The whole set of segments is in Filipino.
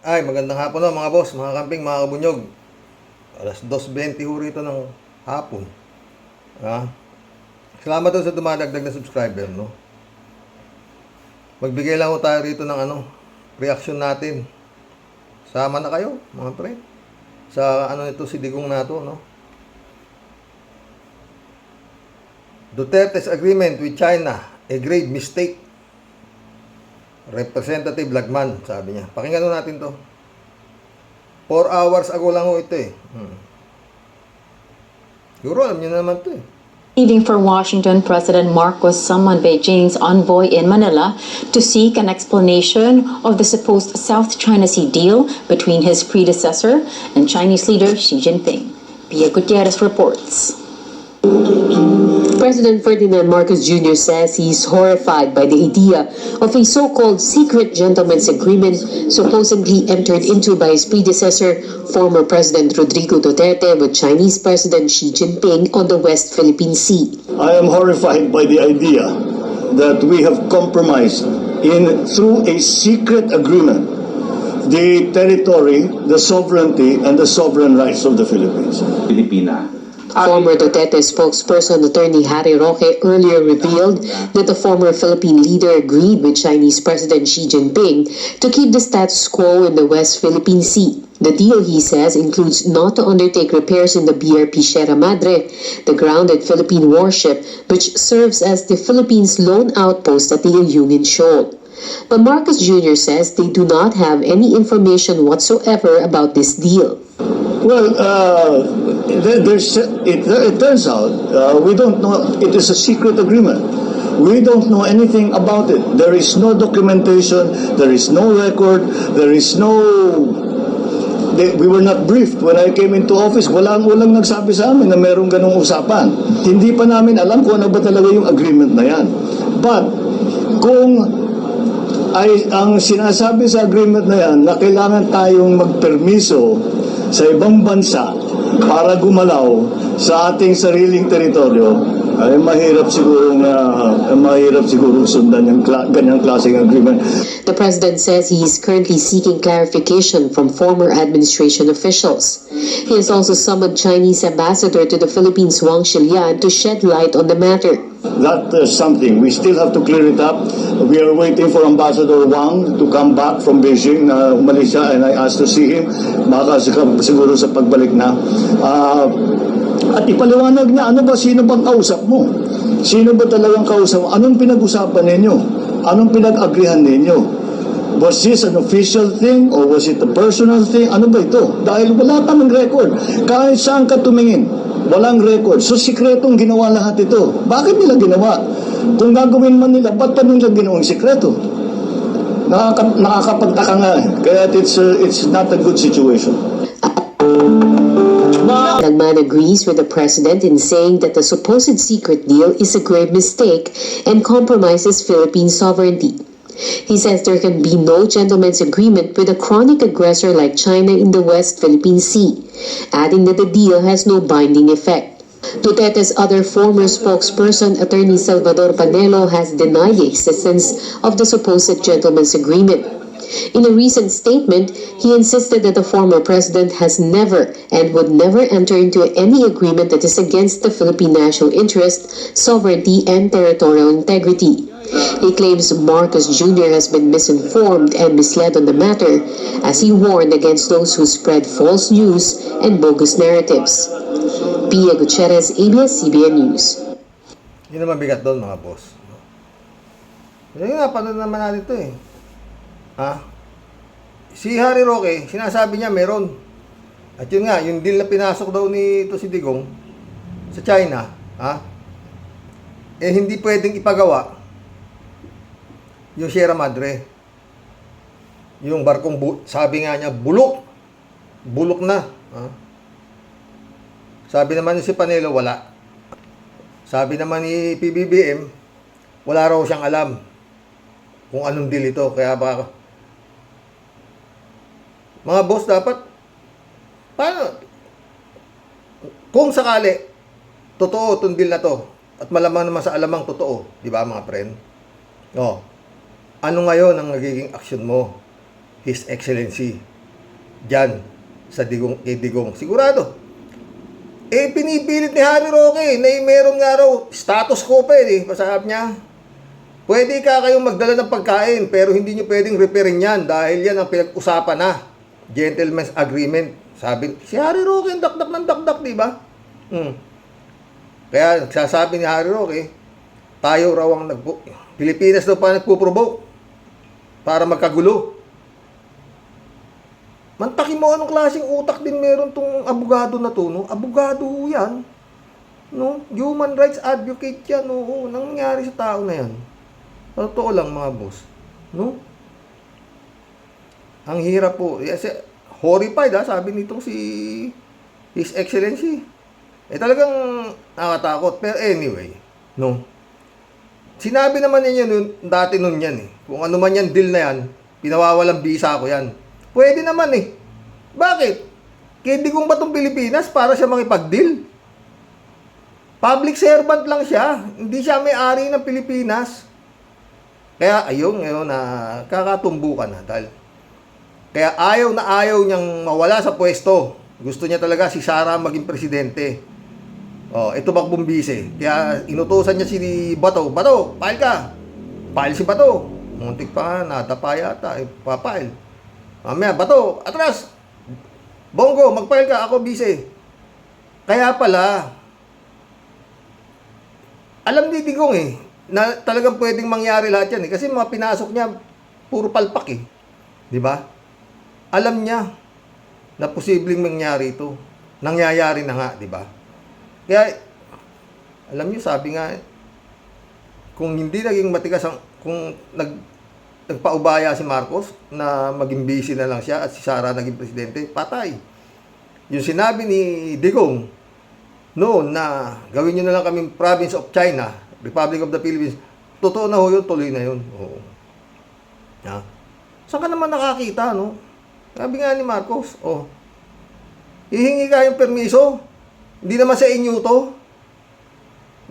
Ay, magandang hapon no, mga boss, mga kamping, mga kabunyog. Alas 2:20 ho rito ng hapon. Ha? Salamat ho sa dumadagdag na subscriber, no? Magbigay lang ho tayo rito ng reaction natin. Sama na kayo, mga pre. Sa nito si Digong nato, no? Duterte's agreement with China, a grave mistake. Representative Lagman, sabi niya. Pakinggan natin to. 4 hours ago lang ho ito eh. Siguro alam niyo naman to eh. Leaving for Washington, President Marcos summoned Beijing's envoy in Manila to seek an explanation of the supposed South China Sea deal between his predecessor and Chinese leader Xi Jinping. Pia Gutierrez reports. President Ferdinand Marcos Jr. says he's horrified by the idea of a so-called secret gentleman's agreement supposedly entered into by his predecessor, former President Rodrigo Duterte, with Chinese President Xi Jinping on the West Philippine Sea. I am horrified by the idea that we have compromised through a secret agreement the territory, the sovereignty, and the sovereign rights of the Philippines. Former Duterte spokesperson Attorney Harry Roque earlier revealed that the former Philippine leader agreed with Chinese President Xi Jinping to keep the status quo in the West Philippine Sea. The deal, he says, includes not to undertake repairs in the BRP Sierra Madre, the grounded Philippine warship which serves as the Philippines' lone outpost at the Ayungin Shoal. But Marcos Jr. says they do not have any information whatsoever about this deal. Well, it turns out we don't know. It is a secret agreement. We don't know anything about it. There is no documentation. There is no record. There is no. We were not briefed when I came into office. Walang nagsabi sa amin na merong ganong usapan. Hindi pa namin alam kung ano ba talaga yung agreement na yan. But kung ang sinasabi sa agreement na yan na kailangan tayong magpermiso sa ibang bansa para gumalaw sa ating sariling teritoryo, ay mahirap siguro sundan yung ganyang klaseng agreement. The president says he is currently seeking clarification from former administration officials. He has also summoned Chinese ambassador to the Philippines, Wang Shilian, to shed light on the matter. That is something we still have to clear it up. We are waiting for Ambassador Wang to come back from Beijing, Malaysia, and I asked to see him. Baka siguro sa pagbalik na. At ipaliwanag niya, sino bang kausap mo? Sino ba talagang kausap mo? Anong pinag-usapan ninyo? Anong pinag-agrihan ninyo? Was this an official thing or was it a personal thing? Ano ba ito? Dahil wala kaming record. Kahit saan ka tumingin, walang record. So, sikretong ginawa lahat ito. Bakit nila ginawa? Kung gagawin man nila, ba't pa nila ginawang sikreto? Nakakapagtaka nga eh. Kaya it's not a good situation. Lagman agrees with the president in saying that the supposed secret deal is a grave mistake and compromises Philippine sovereignty. He says there can be no gentleman's agreement with a chronic aggressor like China in the West Philippine Sea, adding that the deal has no binding effect. Duterte's other former spokesperson, Attorney Salvador Panelo, has denied the existence of the supposed gentleman's agreement. In a recent statement, he insisted that the former president has never and would never enter into any agreement that is against the Philippine national interest, sovereignty, and territorial integrity. He claims Marcos Jr. has been misinformed and misled on the matter, as he warned against those who spread false news and bogus narratives. Pia Gutierrez, ABS-CBN News. Yun naman bigat doon, mga boss. Kasi nga, paano naman natin ito eh. Si Harry Roque, sinasabi niya meron. At yun nga, yung deal na pinasok daw nito si Digong sa China, hindi pwedeng ipagawa yung Sierra Madre. Yung barkong, sabi nga niya, bulok na. Sabi naman ni si Panelo, wala. Sabi naman ni PBBM, wala raw siyang alam kung anong deal ito. Kaya baka mga boss, dapat paano kung sakali totoo itong deal na to at malamang naman sa alamang totoo, di ba mga friend? Ano ngayon ang nagiging aksyon mo, His Excellency? Diyan sa Digong, kay Digong. Sigurado. Pinipilit ni Harry Roque na meron nga raw status quo pa Pasabi niya, pwede kayong magdala ng pagkain pero hindi nyo pwedeng referin yan dahil yan ang pinag-usapan na. Gentleman's agreement. Sabi, si Harry Roque ang dakdak ng dakdak, di ba? Kaya sasabi ni Harry Roque, tayo raw ang Pilipinas daw pa nagpo-provoke para magkagulo. Mantakin mo anong klaseng utak din meron tong abogado na to, no? Abogado yan. No? Human rights advocate yan, no? Nangyari sa tao na yan. Totoo lang mga boss. No? Ang hirap po. Yes, horrified sabi nitong si His Excellency. Talagang nakatakot. Pero anyway, no? Sinabi naman niya nun, dati nun yan Kung ano man yan deal na yan, pinawawalang bisa ko yan. Pwede naman Bakit? Kaya Digong ba itong Pilipinas para siya makipag-deal? Public servant lang siya. Hindi siya may-ari ng Pilipinas. Kaya ayun ngayon na kakatumbukan na. Dahil kaya ayaw niyang mawala sa pwesto. Gusto niya talaga si Sara maging presidente. Ito Bakbumbise. Kaya inutusan niya si Bato. Bato, file ka. File si Bato. Muntik pa nga, nadapa yata. Papile. Mamaya, Bato, atras! Bongo, mag-file ka, ako busy. Kaya pala, alam ni Digong na talagang pwedeng mangyari lahat yan Kasi mga pinasok niya, puro palpak Di ba? Alam niya na posibleng mangyari ito. Nangyayari na nga, di ba? Kaya, alam niyo, sabi nga, kung hindi naging matigas kung nagpaubaya si Marcos na maging busy na lang siya at si Sara naging presidente, patay. Yung sinabi ni Digong noon na gawin nyo na lang kaming province of China, Republic of the Philippines, totoo na yun, tuloy na yun. Oo. Saan ka naman nakakita, no? Sabi nga ni Marcos, hihingi ka yung permiso, hindi naman sa inyo to.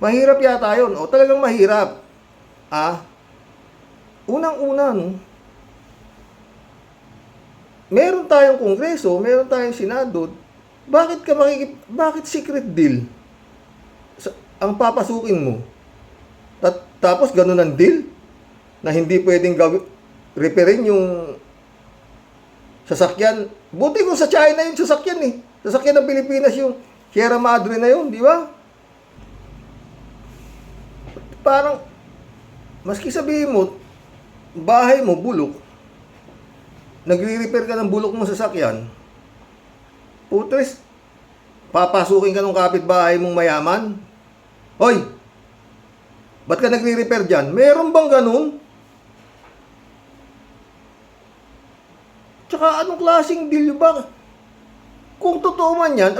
Mahirap yata yun. Talagang mahirap. Unang-una, no? Meron tayong kongreso, meron tayong senado. Bakit secret deal? Ang papasukin mo. Tapos ganun ang deal na hindi pwedeng referin yung sasakyan. Buti kung sa China yung sasakyan Sasakyan ng Pilipinas yung Sierra Madre na yun, di ba? Parang, maski sabihin mo, bahay mo, bulok. Nagre-repair ka ng bulok mo sasakyan. Putres, papasukin ka ng kapitbahay mong mayaman. Hoy, ba't ka nagre-repair dyan? Meron bang ganun? Tsaka anong klaseng deal ba? Kung totoo man yan,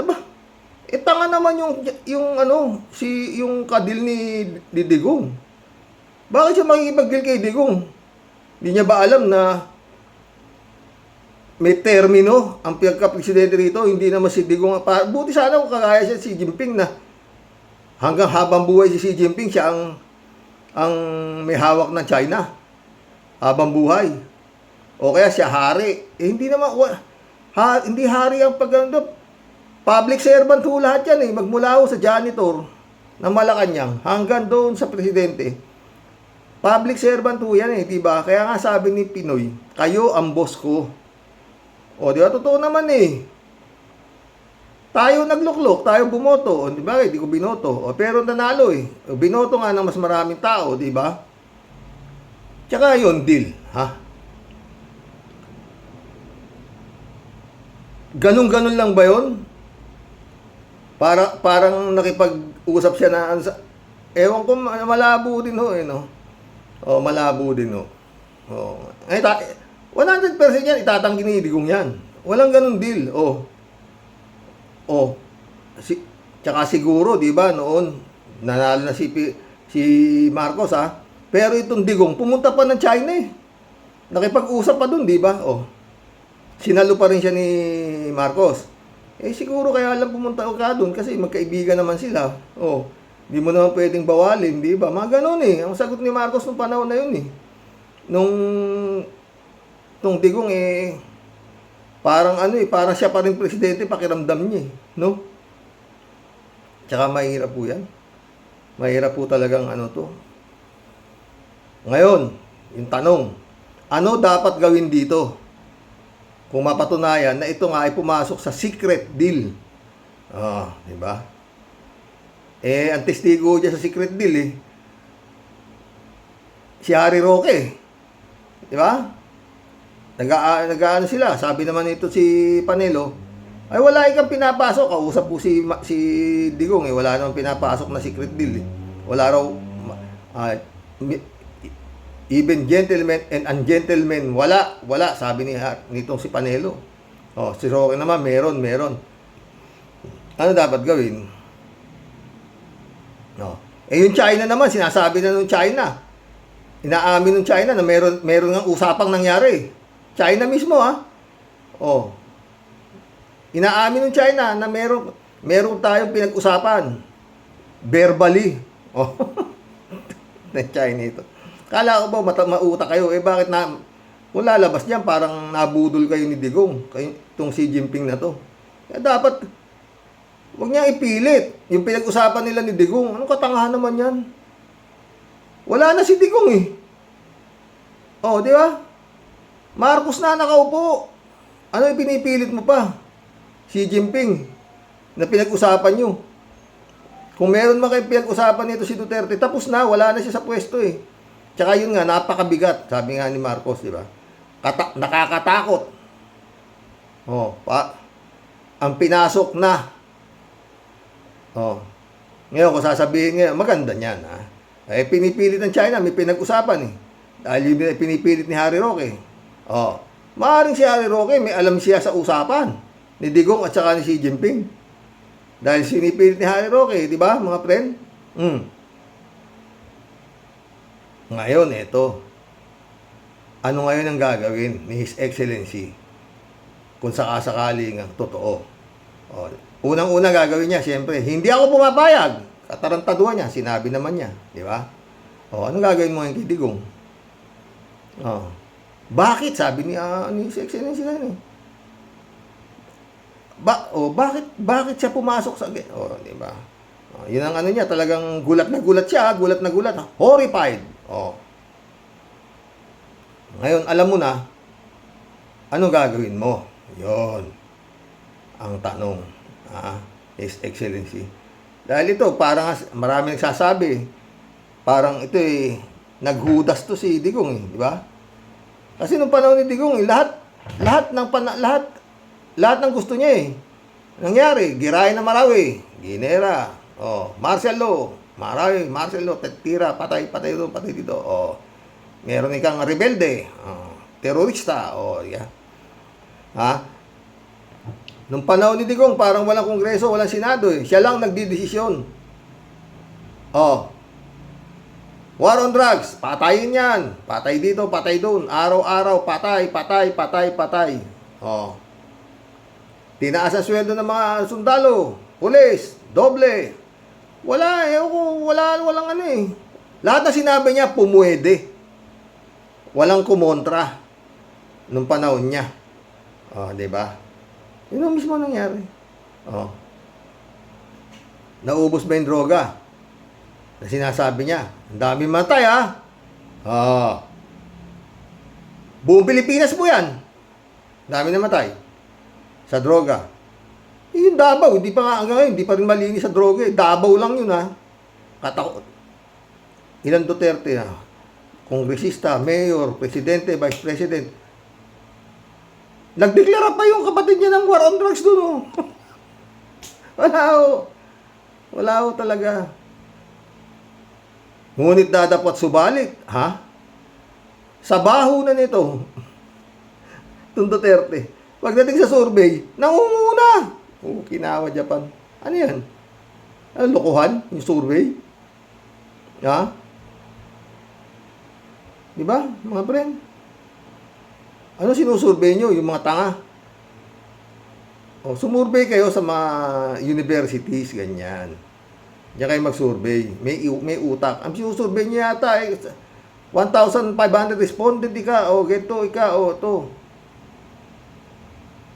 tanga naman yung kadil ni Digong. Bakit siya makikipag-deal kay Digong? Hindi niya ba alam na may termino ang pagka-presidente rito? Hindi naman si Digong. Buti sana kung kagaya siya si Xi Jinping na hanggang habang buhay si Xi Jinping siya ang may hawak ng China. Habang buhay. O kaya siya hari. Hindi naman, hindi hari ang public servant ho lahat yan Magmula ho sa janitor ng Malacanang hanggang doon sa presidente. Public servant ho yan diba? Kaya nga sabi ni Pinoy, kayo ang boss ko. Diba? Totoo naman Tayo nagluklok, tayo bumoto. Diba? Hindi ko binoto. Pero nanalo Binoto nga ng mas maraming tao, diba? Tsaka yun, deal. Ganun-ganun lang ba yun? Parang nakipag-usap siya na ewan ko, malabo din malabo din 100% yan, itatanggi ni Digong yan. Walang ganun deal. Tsaka siguro, di ba, noon, nanalo na si Marcos, Pero itong Digong, pumunta pa ng China Nakipag-usap pa dun, di ba? Sinalo pa rin siya ni Marcos. Siguro kaya lang pumunta ka dun kasi magkaibigan naman sila. Di mo naman pwedeng bawalin, di ba? Mga ganun Ang sagot ni Marcos nung panahon na yun Nung Digong Parang ano eh, parang siya pa rin presidente, pakiramdam niya eh, no? Tsaka mahirap po yan. Mahirap po talagang ano to. Ngayon, yung tanong, ano dapat gawin dito? Kung mapatunayan na ito nga ay pumasok sa secret deal. Di ba? Eh, ang testigo dyan sa secret deal eh, si Harry Roque. Di ba? Nag-aano sila. Sabi naman ito si Panelo, ay wala ikang pinapasok. Kausap po si Digong eh. Wala namang pinapasok na secret deal eh. Wala raw, even gentlemen and ungentlemen, wala. Sabi nitong si Panelo. Si Roque naman, meron. Ano dapat gawin? Yung China naman, sinasabi na nung China. Inaamin ng China na meron ng usapang nangyari. China mismo Inaamin ng China na meron tayong pinag-usapan. Verbally. ng China ito. Kala ko ba mautak kayo? Bakit kung lalabas niyan, parang nabudol kayo ni Digong. Itong Xi Jinping na to. Kaya dapat, huwag niya ipilit. Yung pinag-usapan nila ni Digong, anong katangahan naman yan? Wala na si Digong eh. Di ba? Marcos na nakaupo. Ano ipinipilit mo pa? Xi Jinping na pinag-usapan nyo. Kung meron man kayo pinag-usapan nito si Duterte, tapos na, wala na siya sa pwesto eh. Tsaka yun nga, napakabigat. Sabi nga ni Marcos, di ba? Nakakatakot. Ang pinasok na. Ngayon, kung sasabihin ngayon, maganda niyan pinipilit ng China, may pinag-usapan eh. Dahil yun pinipilit ni Harry Roque. Maaaring si Harry Roque, may alam siya sa usapan ni Digong at saka ni Xi Jinping. Dahil sinipilit ni Harry Roque, di ba, mga friend? Ngayon, ito. Ano ngayon ang gagawin ni His Excellency kung sakasakaling ang totoo? Unang-una gagawin niya, siyempre, hindi ako pumapayag. Katarantaduhan niya, sinabi naman niya, di ba? Anong gagawin mo ngayon kay Digong? Bakit? Sabi ni His Excellency ngayon eh. Bakit siya pumasok sa di ba? Yun ang ano niya, talagang gulat na gulat siya, horrified. Ngayon, alam mo na, ano gagawin mo? Yon ang tanong, His Excellency. Dahil ito, parang marami nagsasabi, parang ito naghudas to si Digong di ba? Kasi nung panahon ni Digong, lahat ng gusto niya nangyari. Giray na Marawi, Ginera, martial law, Marawi, martial law, tira, patay doon, patay dito. Meron ikang rebelde, terorista, yan. Nung panahon ni Digong, parang walang kongreso, walang senado Siya lang nagdidesisyon. War on drugs, patayin yan. Patay dito, patay doon. Araw-araw, patay. Tinaas ang sweldo ng mga sundalo, pulis, doble. Walang ano eh. Lahat na sinabi niya, pumwede. Walang kumontra nung panahon niya. Di ba? Yun ang mismo nangyari. Naubos ba yung droga? Na sinasabi niya, ang dami matay buong Pilipinas po yan. Dami na matay sa droga. Yung Davao, hindi pa nga hanggang ngayon, hindi pa rin malinis sa droga Davao lang yun Ilan Duterte kongresista, mayor, presidente, vice president. Nagdeklara pa yung kapatid niya ng war on drugs doon Wala talaga. Ngunit dapat subalit, sa baho na nito, itong Duterte, pagdating sa survey, nangunguna. Kinawa Japan. Ano yan? Lokohan? Yung survey? Di ba, mga friend? Ano sinusurvey nyo? Yung mga tanga. Sumurvey kayo sa mga universities, ganyan. Diyan kayo mag-survey. May utak. Ang sinusurvey niya yata 1,500 respondent ika. Geto ika. To.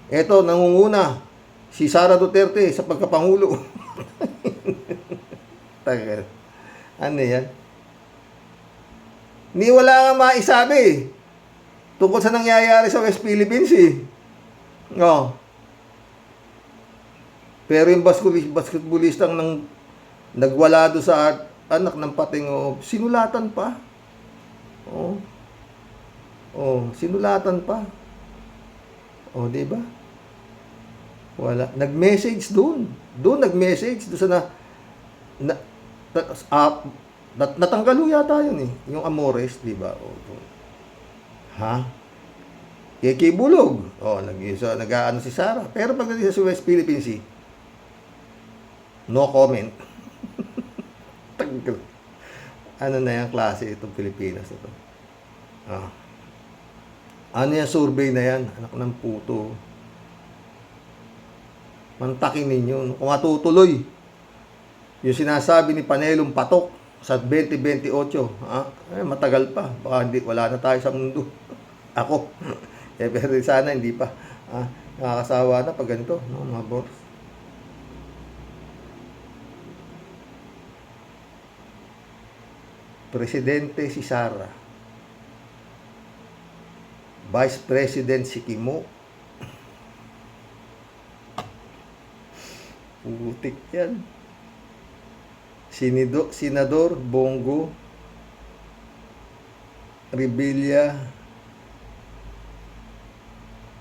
Eto, nangunguna, si Sara Duterte sa pagkapangulo. Tagal. Ano yan? Ni wala nga maisabi tungkol sa nangyayari sa West Philippines eh. Oh. Pero yung basketballistang nagwala do sa anak ng pating, sinulatan pa. Oh. Oh, sinulatan pa. Oh, di ba? Wala. Nag-message doon. Doon nag-message doon sa natanggal ho yata yun eh. Yung Amores, di ba? Oh, doon. Ha? Bulog. Oh, nag-aano si Sara. Pero pagdating sa West Philippines Sea, no comment. Tanggal. Ano na yung klase itong Pilipinas ito? Ah. Ano yung survey na yan? Anak ng puto. Mantakin ninyo. Kung matutuloy, yung sinasabi ni Panelong Patok sa 2028, matagal pa. Baka wala na tayo sa mundo. Ako. Pero sana hindi pa. Nakakasawa na pag ganito, no, mga boss. Presidente si Sara. Vice President si Kimo. Putik yan. Senador Bongo Revilla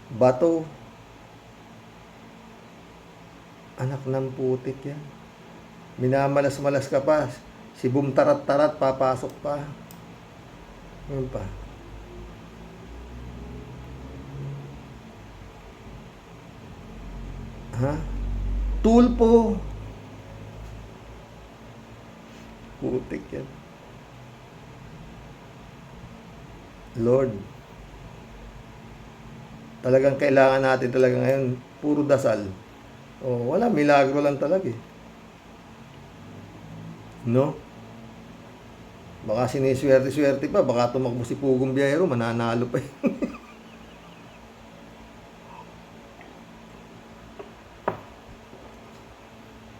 Bato. Anak ng putik yan. Minamalas-malas ka pa. Si Boom Tarat-Tarat papasok pa. Yun pa. Ha? Tulpo. Putik yan. Lord, talagang kailangan natin talaga ngayon puro dasal. Wala, milagro lang talaga eh. No? Baka siniswerte-swerte pa, baka tumakbo si Pugong Biyahero, mananalo pa eh.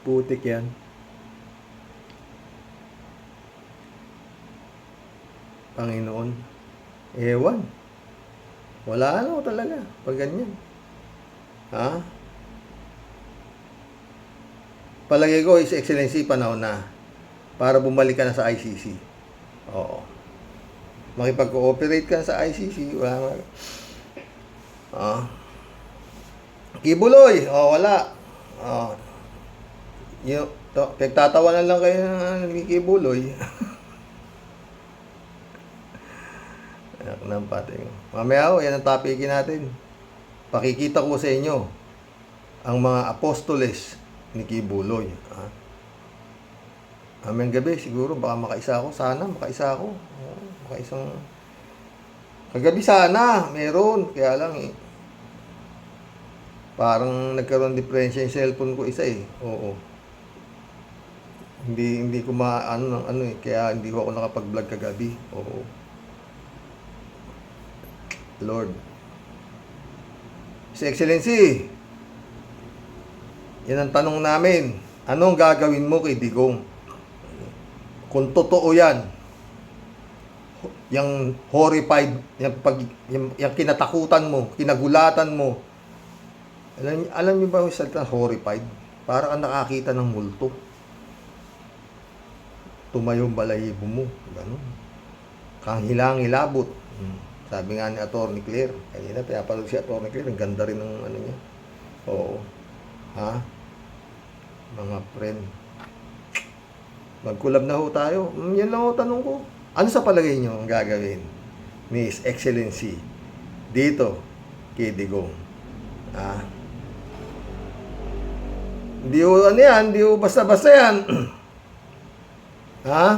Putik yan. Panginoon. Ewan. Wala ano talaga. Pag ganyan. Ha? Palagay ko, His Excellency, panahon na para bumalik ka na sa ICC. Oo. Makipag-cooperate ka sa ICC. Wala. Kibuloy. Wala. Pagtatawanan lang kayo ng Kibuloy. Anak ng pating. Mamaya yan ang topikin natin. Pakikita ko sa inyo ang mga apostoles ni Kibuloy. Amen gabi, siguro baka makaisa ako. Sana makaisa ako. Makaisang kagabi sana, meron. Kaya lang eh. Parang nagkaroon diferensya yung cellphone ko isa eh. Oo. Hindi ko kaya hindi ko ako nakapag-vlog kagabi. Oo. Lord. His Excellency, yan ang tanong namin. Anong gagawin mo kay Digong? Kung totoo yan, yung horrified, yung kinatakutan mo, kinagulatan mo, alam niyo ba yung salita horrified? Para kang nakakita ng multo. Tumayong balahibo mo. Ganun. Kang hilang-hilabot. Sabi nga ni Atty. Claire, kanina pinapanood si Atty. Claire, ang ganda rin ng ano niya. Oo. Ha? Mga friend. Mag-collab na ho tayo. Yan lang ho tanong ko. Ano sa palagay niyo ang gagawin ni His Excellency dito kay Digong? Hindi ho ano yan, hindi ho basta-basta yan. Ha?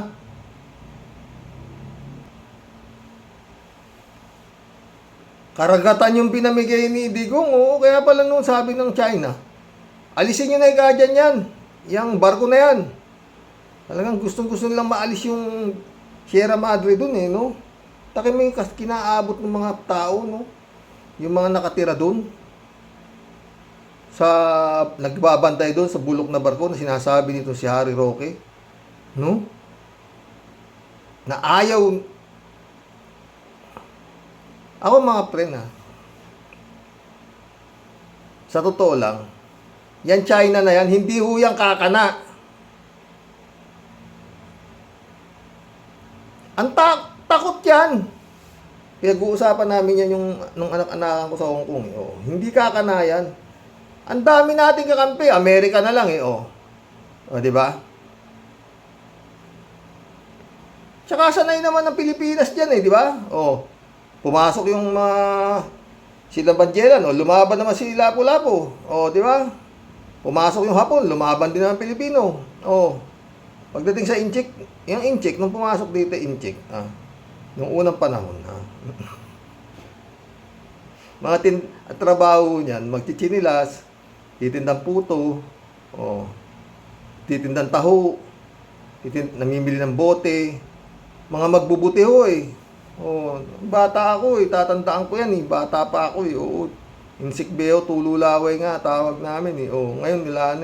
Karagatan yung pinamigay ni Digong, kaya pala nung sabi ng China, alisin nyo na yung gadyan yan, yung barko na yan. Talagang gustong-gusto nilang maalis yung Sierra Madre dun eh, no? Taki mo yung kinaabot ng mga tao, no? Yung mga nakatira dun. sa nagbabantay doon sa bulok na barko na sinasabi nito si Harry Roque, no? Na ayaw. Ako mga friend, sa totoo lang, yan China na yan, hindi ho yan kakana. Ang takot yan. Pinag-uusapan namin yan yung nung anak-anakan ko sa Hong Kong. Oh, hindi kakana yan. Ang dami nating kakampi. Amerika na lang oh. O, di ba? Tsaka sanay naman ng Pilipinas dyan di ba? Oh, pumasok yung mga sila Banjelan, lumaban naman si Lapu-Lapu. Di ba? Pumasok yung Hapon, lumaban din naman Pilipino. Pagdating sa Inchik, yung Inchik, nung pumasok dito, Inchik, nung unang panahon, mga trabaho niyan, magchichinilas, titindang puto, titindang taho, namimili ng bote, mga magbubuti ho bata ako tatandaan ko yan bata pa ako Insikbeo, tululaway nga, tawag namin ngayon nila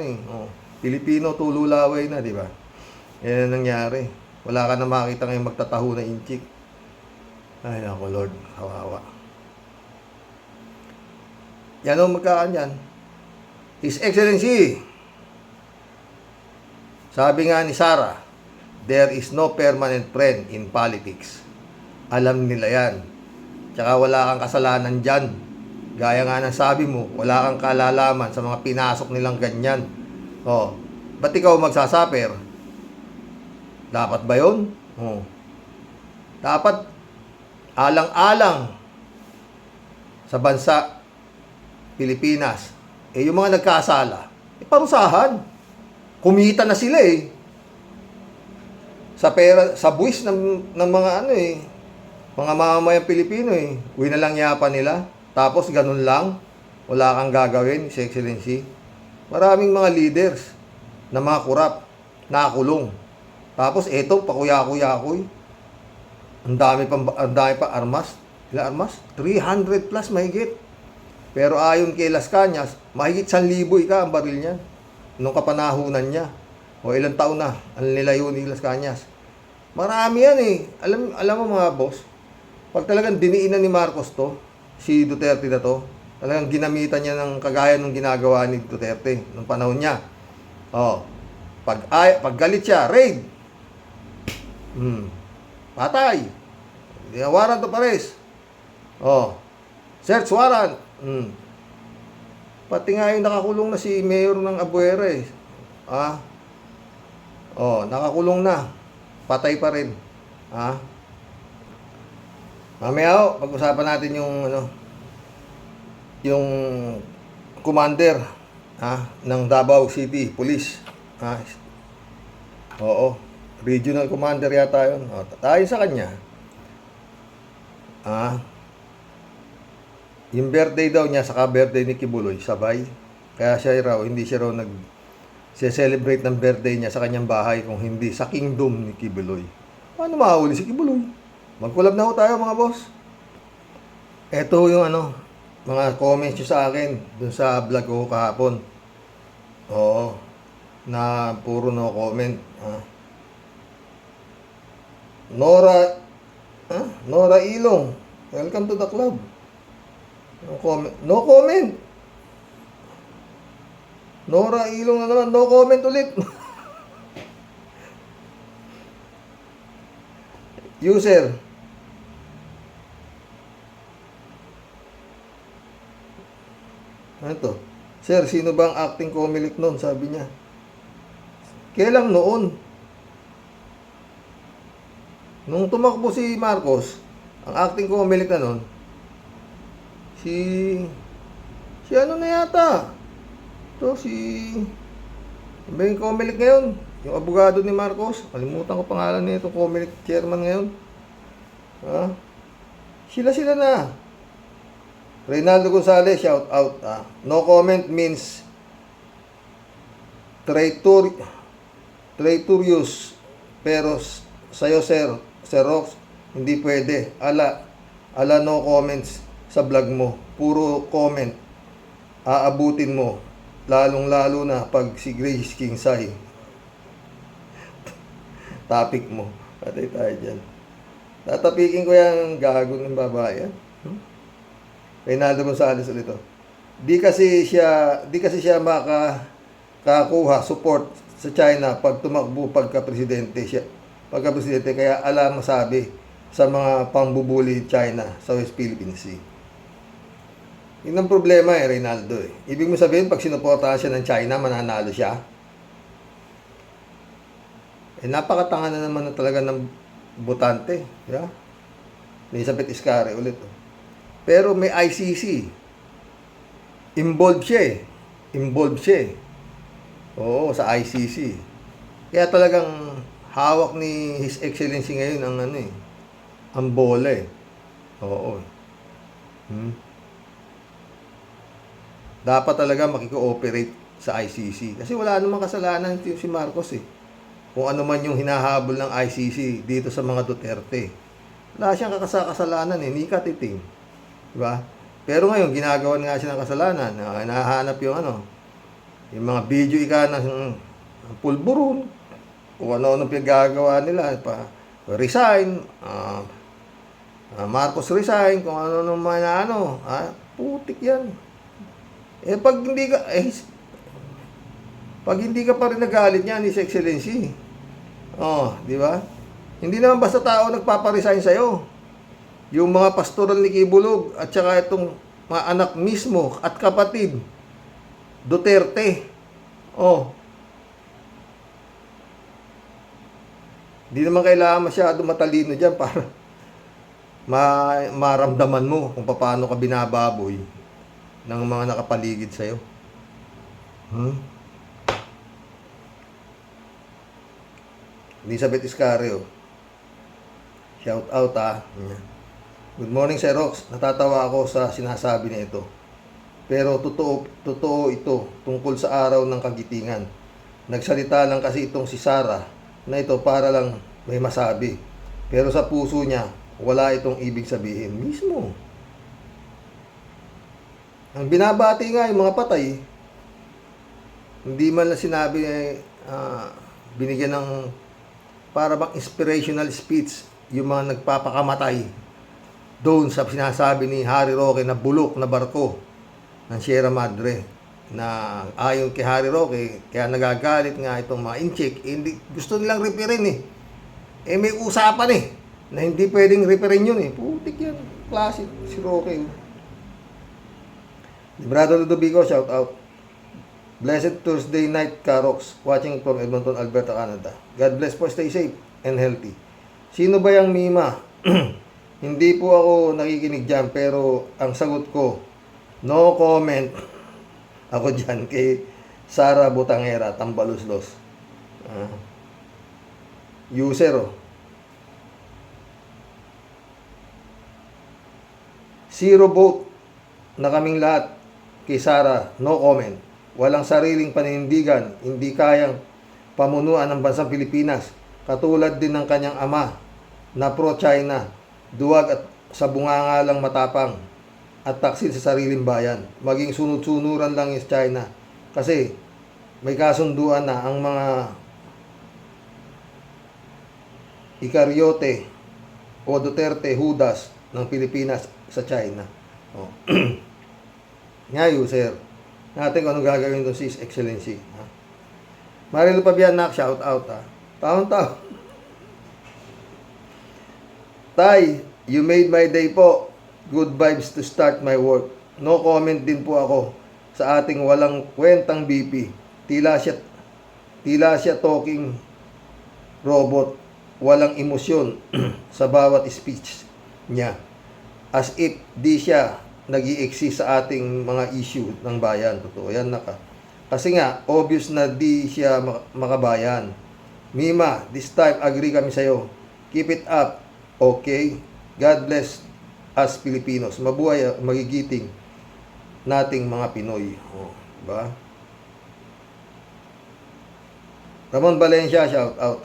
Pilipino, tululaway na, di ba? Yan ang nangyari. Wala ka na makita ngayon magtataho na inchik. Ay, ako Lord, kawawa. Yan magkaan yan. His Excellency, sabi nga ni Sarah, there is no permanent friend in politics. Alam nila yan. Tsaka wala kang kasalanan dyan. Gaya nga ng sabi mo, wala kang kalalaman sa mga pinasok nilang ganyan. Ba't ikaw magsasaper? Dapat ba yun? Dapat alang-alang sa bansa Pilipinas. Yung mga nagkasala, parusahan. Kumita na sila sa pera, sa buwis ng mga mga mamamayang Pilipino uwi na lang yapa nila. Tapos ganun lang, wala kang gagawin, His Excellency. Maraming mga leaders na mga kurap, nakulong. Tapos eto, pakuya-kuya-kuy. Ang dami pa armas. Ilang armas? 300 plus mahigit. Pero ayon kay Las Cañas, mahigit 1,000 ang baril niya. Nung kapanahunan niya. Ilang taon na ang nilayo ni Las Cañas. Marami yan Alam mo mga boss, pag talagang diniinan ni Marcos to, si Duterte na to, talagang ginamitan niya ng kagaya ng ginagawa ni Duterte nung panahon niya. Pag galit siya, raid. Patay. Warrant of arrest. Search warrant. Pati nga yung nakakulong na si Mayor ng Abuera nakakulong na. Patay pa rin. Mamaya pag-usapan natin yung commander ng Davao City Police. Regional commander yata yun. Tayo sa kanya. Yung birthday daw niya saka birthday ni Kibuloy sabay. Kaya hindi siya raw celebrate ng birthday niya sa kanyang bahay kung hindi sa kingdom ni Kibuloy. Paano mahuli si Kibuloy? Mag-collab na ho tayo mga boss. Ito yung mga comments nyo sa akin dun sa vlog ko kahapon. Na puro no comment. Nora Ilong, welcome to the club. No comment. Nora Ilong na naman, no comment ulit. User. Ano to? Sir, sino ba ang acting Comelec noon? Sabi niya. Kailang noon? Nung tumakbo si Marcos, ang acting Comelec na noon, si ano na yata? Ba yung Comelec ngayon? Yung abogado ni Marcos? Kalimutan ko pangalan nito, Comelec chairman ngayon. Sila na. Reynaldo Gonzalez, shout out. No comment means traitorous. Pero sa'yo, Sir Rox, hindi pwede. Ala no comments sa vlog mo. Puro comment. Aabutin mo. lalong-lalo na pag si Grace Kingsay topic mo. Patay tayo dyan. Tatapikin ko yung gago ng babae yan. Reynaldo Gonzales ulit to. Di kasi siya makakuha support sa China pag tumakbo pagka-presidente kaya alam masabi sa mga pambubuli China sa West Philippine Sea. Yun ang problema Reynaldo Ibig mo sabihin pag sinuportahan siya ng China mananalo siya? Napakatanga na naman na talaga ng botante. Yeah? Elizabeth Iscare ulit. Pero may ICC. Involved siya Oo, sa ICC. Kaya talagang hawak ni His Excellency ngayon ang ang bola Oo. Dapat talaga makikooperate sa ICC. Kasi wala namang kasalanan si Marcos Kung ano man yung hinahabol ng ICC dito sa mga Duterte. Wala siyang kasalanan ni katiting. Diba? Pero ngayon, ginagawa nga siya ng kasalanan. Nahahanap yung yung mga video ng pulburon. Kung ano-ano pinagagawa nila. Resign. Marcos resign. Kung ano-ano man putik yan. Pag hindi ka pa rin nagalit niya ni His Excellency. Di ba? Hindi naman basta tao nagpaparesign sa'yo. Yung mga pastoral ni Kibulog at saka itong mga anak mismo at kapatid Duterte. Hindi naman kailangan masyado matalino dyan para maramdaman mo kung paano ka binababoy ng mga nakapaligid sa'yo. Elizabeth Iscare shout out Good morning Sir Rox. Natatawa ako sa sinasabi na ito. Pero totoo ito tungkol sa araw ng kagitingan. Nagsalita lang kasi itong si Sarah na ito para lang may masabi. Pero sa puso niya, wala itong ibig sabihin mismo. Ang binabati nga yung mga patay, hindi man lang sinabi binigyan ng para bang inspirational speech yung mga nagpapakamatay doon sa sinasabi ni Harry Roque na bulok na barko ng Sierra Madre na ayon kay Harry Roque kaya nagagalit nga itong mga inchik hindi gusto nilang referin may usapan na hindi pwedeng referin yun putik yan klase si Roque Librado Ludovico shout out Blessed Thursday night, Karox. Watching from Edmonton, Alberta, Canada. God bless po. Stay safe and healthy. Sino ba yung Mima? Hindi po ako nakikinig dyan, pero ang sagot ko, no comment. Ako dyan kay Sara Butangera, Tambaluslos. User, Zero vote na kaming lahat kay Sara, no comment. Walang sariling paninindigan, hindi kayang pamunuan ng bansang Pilipinas. Katulad din ng kanyang ama na pro-China, duwag at sa bunganga lang matapang at taksil sa sariling bayan. Maging sunod-sunuran lang is China. Kasi may kasunduan na ang mga Icariote o Duterte Judas ng Pilipinas sa China. Ngayon, sir, natin kung anong gagawin doon si His Excellency. Marilu Pabianak, shout out Taon-taon. Tay, you made my day po. Good vibes to start my work. No comment din po ako sa ating walang kwentang BP. Tila siya talking robot. Walang emosyon sa bawat speech niya. As if di siya nag-i-exist sa ating mga issue ng bayan. Totoo yan Kasi nga, obvious na di siya makabayan. Mima, this time agree kami sa'yo. Keep it up. Okay? God bless us Filipinos. Mabuhay, magigiting nating mga Pinoy. Diba? Ramon Valencia, shout out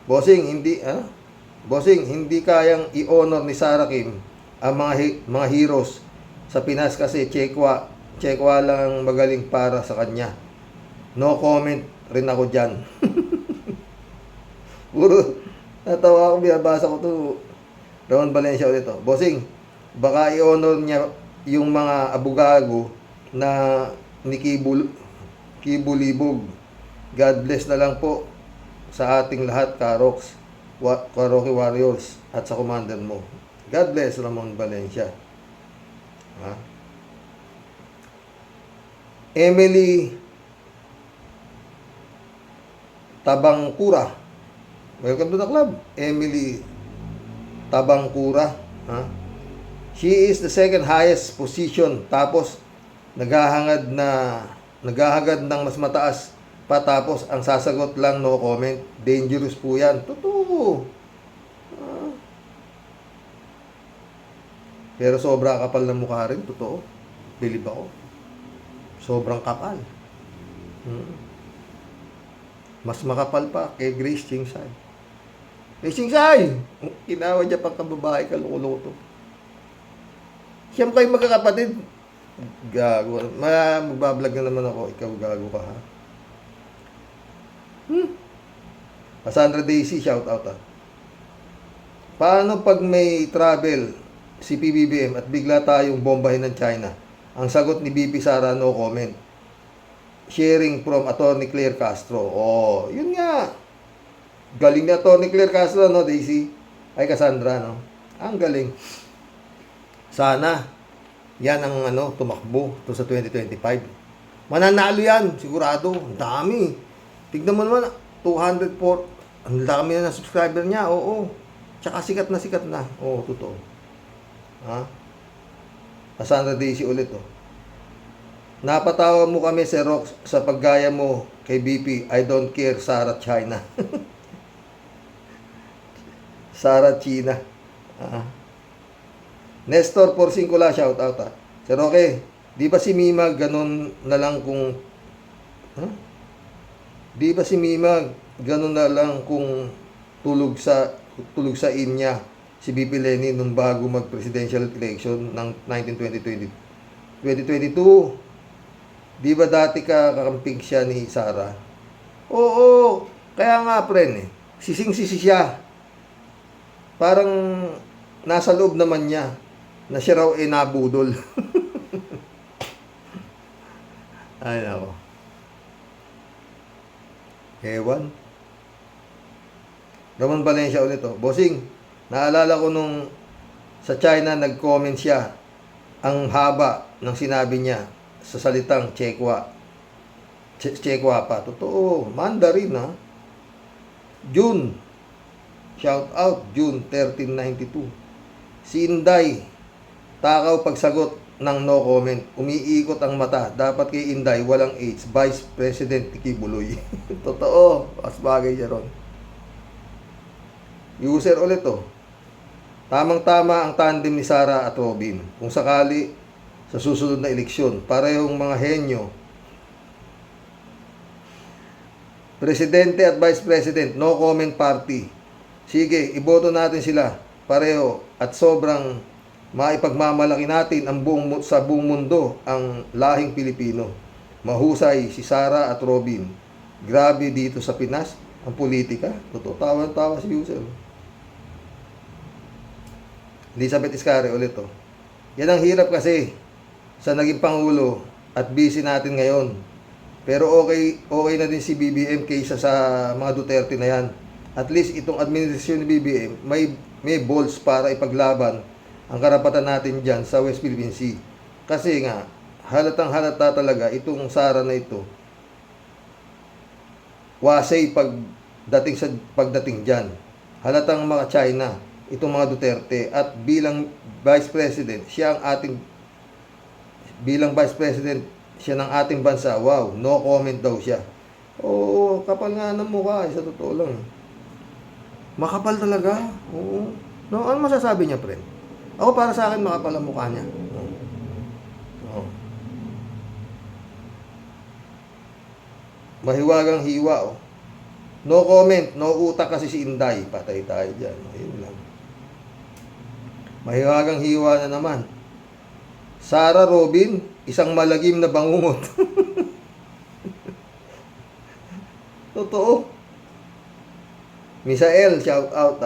Bossing, hindi kayang i-honor ni Sarah Kim ang mga heroes sa Pinas kasi Chekwa Chekwa lang ang magaling para sa kanya. No comment rin ako dyan. Puro natawa ako, binabasa ko to. Ron Valencia ulit to. Bossing, baka i-honor niya yung mga abogado na ni Kibulibog. God bless na lang po sa ating lahat, Karoks, Karoki Warriors, at sa commander mo. God bless, Ramon Valencia. Ha? Emily Tabangkura. Welcome to the club. Emily Tabangkura. Ha? She is the second highest position. Tapos, naghahangad ng mas mataas pa, tapos ang sasagot lang no comment. Dangerous po yan. Totoo. Pero sobra kapal ng mukha rin. Totoo. Believe ako. Sobrang kapal. Mas makapal pa kay Grace Chingsay. Grace Chingsay! Kinawa niya pang kababae ka, loko-loko to. Siyam kayo magkakapatid. Gago. Magbablog na naman ako. Ikaw gago ka, ha? Cassandra Daisy, shout out, ha? Paano pag may travel si PBBM at bigla tayong bombahin ng China? Ang sagot ni BP Sara, no comment. Sharing from Attorney Claire Castro. Oh, yun nga. Galing na Attorney Claire Castro, no, Daisy? Ay, Cassandra, no? Ang galing. Sana, yan ang tumakbo to sa 2025. Mananalo yan, sigurado. Ang dami. Tignan mo naman, 204. Ang dami na ng subscriber niya, oo. Tsaka sikat na. Oo, totoo. Ha? Cassandra Daisy ulit, oh. Napatawa mo kami, Sir Rox, sa paggaya mo kay BP. I don't care, Sarah China. Sarah China. Nestor Porcincula, shout out, ha. Sir Roque, di ba si Mima ganun na lang kung... Di ba si Mima ganun na lang kung tulog sa inya si BP Lenny nung bago mag-presidential election ng 2022? Di ba dati kakamping siya ni Sara? Oo, kaya nga friend, sising-sisi siya. Parang nasa loob naman niya na siya raw nabudol. Ay nako. Ewan. Ramon Valencia ulit, oh. Bossing, naalala ko nung sa China nag-comment siya, ang haba ng sinabi niya sa salitang Chekwa. Chekwa pa. Totoo. Mandarin, ha? June. Shout out. June 1392. Si Inday. Takaw pagsagot ng no comment. Umiikot ang mata. Dapat kay Inday walang H. Vice President Kibuloy. Totoo. Mas bagay siya ron. User ulit, oh. Tamang-tama ang tandem ni Sara at Robin. Kung sakali sa susunod na eleksyon, parehong mga henyo. Presidente at Vice President, no comment party. Sige, iboto natin sila pareho at sobrang maipagmamalaki natin sa buong mundo ang lahing Pilipino. Mahusay si Sara at Robin. Grabe dito sa Pinas ang politika. Totoo, tawa-tawa si user. Elizabeth Iscari ulit, oh. Yan ang hirap kasi sa naging Pangulo at busy natin ngayon. Pero okay na din si BBM kaysa sa mga Duterte na yan. At least itong administrasyon ni BBM may balls para ipaglaban ang karapatan natin dyan sa West Philippine Sea. Kasi nga, halatang halata talaga itong Sara na ito. Wasay pagdating dyan. Halatang mga China, itong mga Duterte. At bilang Vice President, bilang Vice President siya ng ating bansa, wow, no comment daw siya. Oo, kapal nga ng mukha, sa totoo lang. Makapal talaga. Oo. No, ano masasabi niya, friend? Ako para sa akin, makapal ang mukha niya. Oo. Mahiwagang hiwa, oh. No comment, no utak kasi si Inday. Patay tayo dyan. Ayun lang. Mahiwagang hiwa na naman. Sara, Robin, isang malagim na bangungot. Totoo. Misael, shout out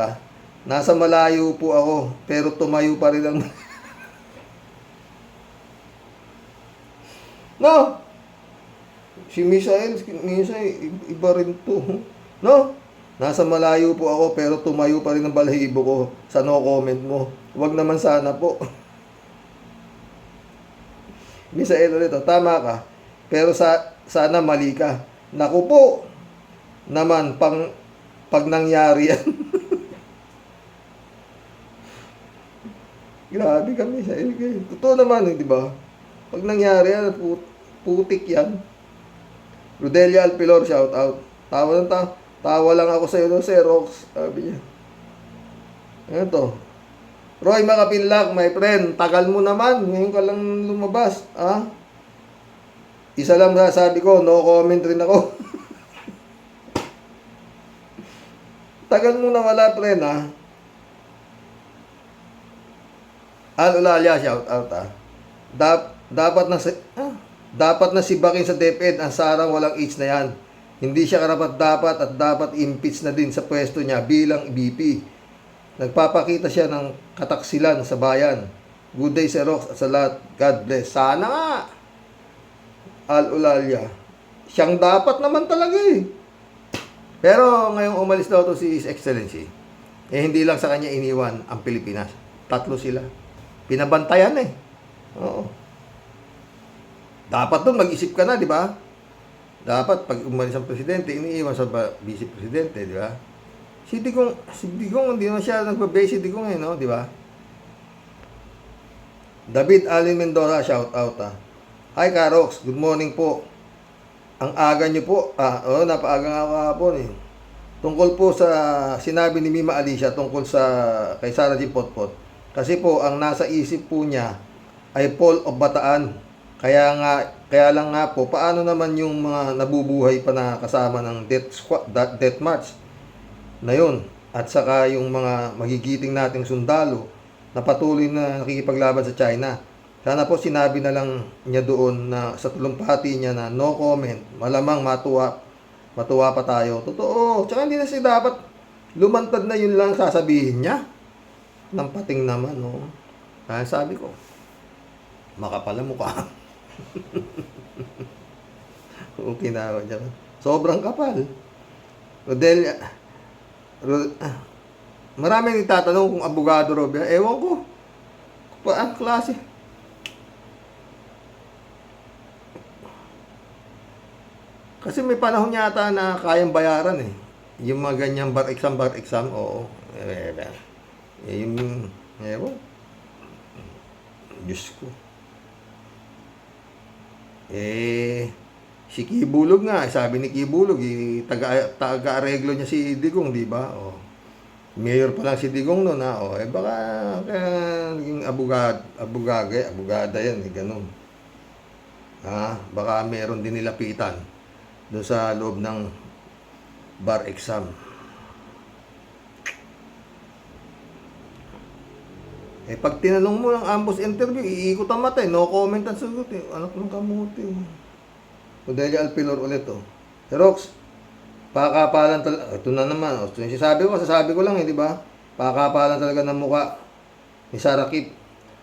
Nasa malayo po ako, pero tumayo pa rin ang... No! Si Misael, iba rin to. No? Nasa malayo po ako, pero tumayo pa rin ang balahibo ko sa no comment mo. Huwag naman sana po. Misael ulit, tama ka. Pero sana mali ka. Naku po. Naman, pag nangyari yan. Grabe kami sa Misael. Totoo naman, di ba? Pag nangyari yan, putik yan. Rodelia Alpilor, shout out. Tawa lang ako sa iyo, Sir Rox. Sabi niya. Ano to? Roy Makapinlak, my friend. Tagal mo naman. Ngayon ka lang lumabas. Isa lang sabi ko, no comment rin ako. Tagal mo na wala, friend, Al-Ulalia, shout out, dapat na sibakin sa DepEd ang Sarang walang age na yan. Hindi siya karapat-dapat at dapat impeach na din sa pwesto niya bilang VP. Nagpapakita siya ng kataksilan sa bayan. Good day, Sir Rox, at sa lahat. God bless. Sana nga. Al-Ulalia. Siyang dapat naman talaga eh. Pero ngayong umalis daw to si His Excellency, hindi lang sa kanya iniwan ang Pilipinas. 3 sila. Pinabantayan eh. Oo. Dapat doon mag-isip ka na, di ba? Dapat pag umalis ang presidente, iniiwan sa vice presidente, di ba? Si Digong, hindi naman siya nagbabe si Digong no? Di ba? David Allen Mendoza, shout out Hi Karox, good morning po. Ang aga nyo po, napaaga nga ako hapon eh. Tungkol po sa sinabi ni Mima Alicia tungkol sa kay Sara G. Potpot. Kasi po, ang nasa isip po niya ay Paul of Bataan. Kaya lang nga po, paano naman yung mga nabubuhay pa na kasama ng death march na yun? At saka yung mga magigiting nating sundalo na patuloy na nakikipaglaban sa China. Sana po sinabi na lang niya doon na sa tulumpati niya na no comment. Malamang matuwa pa tayo. Totoo. Tsaka hindi na siya dapat lumantad na yun lang sasabihin niya. Nang pating naman, no? Kaya sabi ko, makapal ang mukha. Okay na ako dyan. Sobrang kapal. Maraming nagtatanong kung abogado raw ba. Ewan ko. Ang klase. Kasi may panahon yata na kayang bayaran eh. Yung mga ganyang bar exam, oo. Ewan. Diyos ko. Si Kibulog nga, sabi ni Kibulog, taga-areglo niya si Digong, di ba? Mayor pa lang si Digong noon, baka naging abogada yan, ganun. Baka meron din nilapitan doon sa loob ng bar exam. Pag tinanong mo ng ambush interview, iikot ang mata, no comment ang sagot Anak ng kamuti. Rodelia Alpilor ulit Rox, pakapalan talaga. Ito na naman. Sasabi ko lang di ba? Pakapalan talaga ng mukha ni Sarakip.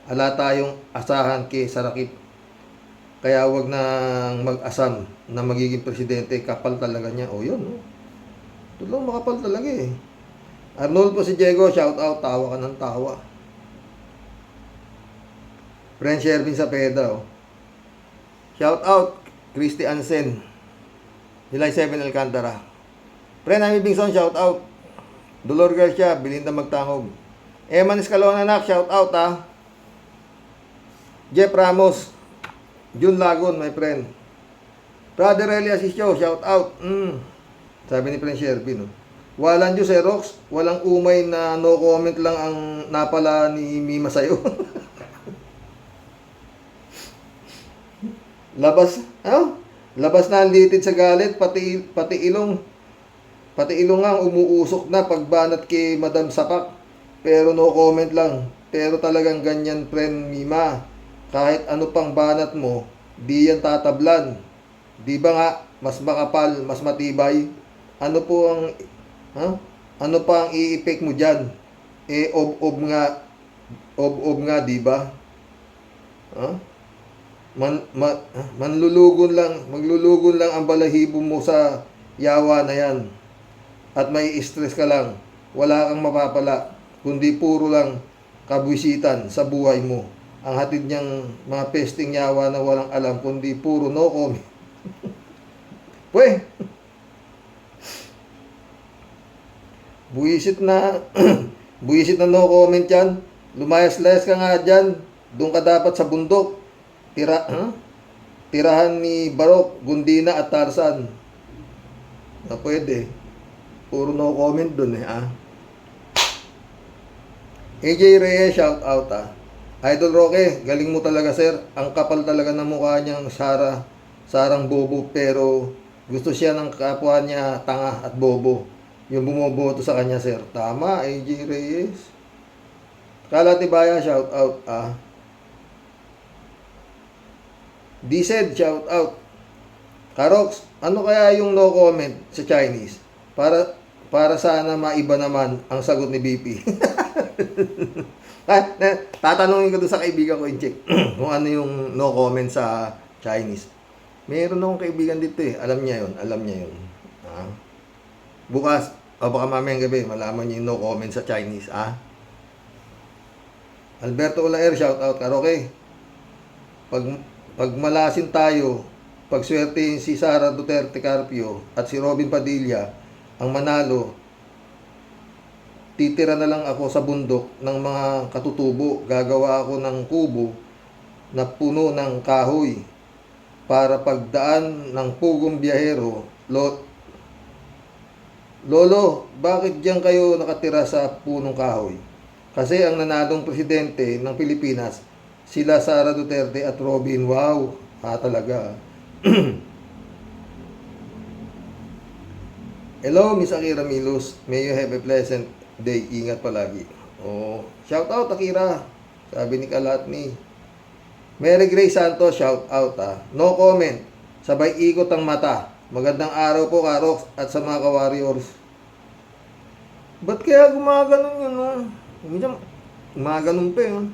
Ala tayong asahan kay Sarakip. Kaya wag nang mag-asam na magiging presidente. Kapal talaga niya. Yun. Ito lang makapal talaga eh. Arnold po si Diego, shout out. Tawa ka ng tawa. Friend Shervin Sapeda shout out Christy Ansen, July 7 Alcantara. Friend Amy Bingson, shout out. Dolor Garcia, Belinda Magtangog. Eman Escalona nak, shout out Jeff Ramos, June Lagon, my friend. Brother Elias Isyo, shout out. Sabi ni Friend Shervin Walang Diyos Rox, walang umay na no comment lang ang napala ni Mima sa'yo. Labas na ang litid sa galit, pati ilong nga umuusok na pagbanat kay Madam Sapak. Pero no comment lang. Pero talagang ganyan, friend Mima. Kahit ano pang banat mo, di yan tatablan. Di ba nga, mas makapal, mas matibay? Ano po ang, ha? Ano pa ang i-effect mo dyan? Eh, ob nga, di ba? Ha? Maglulugon lang ang balahibo mo sa yawa na yan. At may stress ka lang. Wala kang mapapala, kundi puro lang kabwisitan sa buhay mo. Ang hatid niyang mga pesting yawa na walang alam, kundi puro no comment. Pwe! Buwisit na, buwisit na no comment yan. Lumayas-layas ka nga dyan. Doon ka dapat sa bundok. Tirahan ni Barok, Gundina at Tarzan. Na pwede. Puro no comment dun AJ Reyes, shout out Idol Roque, galing mo talaga sir. Ang kapal talaga ng mukha niyang sarang bobo, pero gusto siya ng kapwa niya tanga at bobo. Yung bumoboto sa kanya sir. Tama, AJ Reyes. Kalatibaya, shout out Dized, shout out. Karox, ano kaya yung no comment sa Chinese? Para sana maiba naman ang sagot ni BP. Tatanungin ko doon sa kaibigan ko, check kung ano yung no comment sa Chinese. Meron akong kaibigan dito Alam niya yun. Bukas, o baka mamayang gabi, malaman niya yung no comment sa Chinese. Alberto Olaer, shout out. Karoke, pag malasin tayo, pagswertein si Sara Duterte Carpio at si Robin Padilla ang manalo, titira na lang ako sa bundok ng mga katutubo. Gagawa ako ng kubo na puno ng kahoy para pagdaan ng pugong biyahero. Lolo, bakit diyan kayo nakatira sa punong kahoy? Kasi ang nanalong presidente ng Pilipinas, sila Sara Duterte at Robin. Wow, talaga. Hello, Miss Akira Milos. May you have a pleasant day. Ingat palagi. Shout out Akira. Sabi ni Kalatni. Mary Grace Santos, shout out No comment. Sabay ikot ang mata. Magandang araw po, Karox, at sa mga ka-warriors. Ba't kaya gumaganon yun, Minsan, gumaganon pa yun.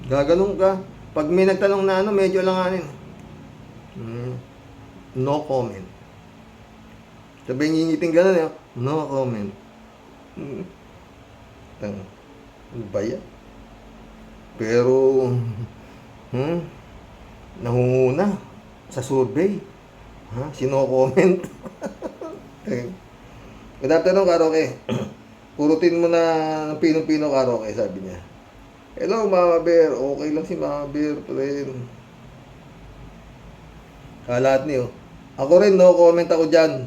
Gaganon ka. Pag may nagtanong na medyo alanganin. No comment. Sabay ngingiting gano'n No comment. Ano ba yan? Pero, nangunguna sa survey. Sino comment? Good afternoon, Karoke. Purutin mo na ng pinong-pino, Karoke, sabi niya. Hello, Mama Bear. Okay lang si Mama Bear, friend. Kalat niyo. Ako rin, no comment ako dyan.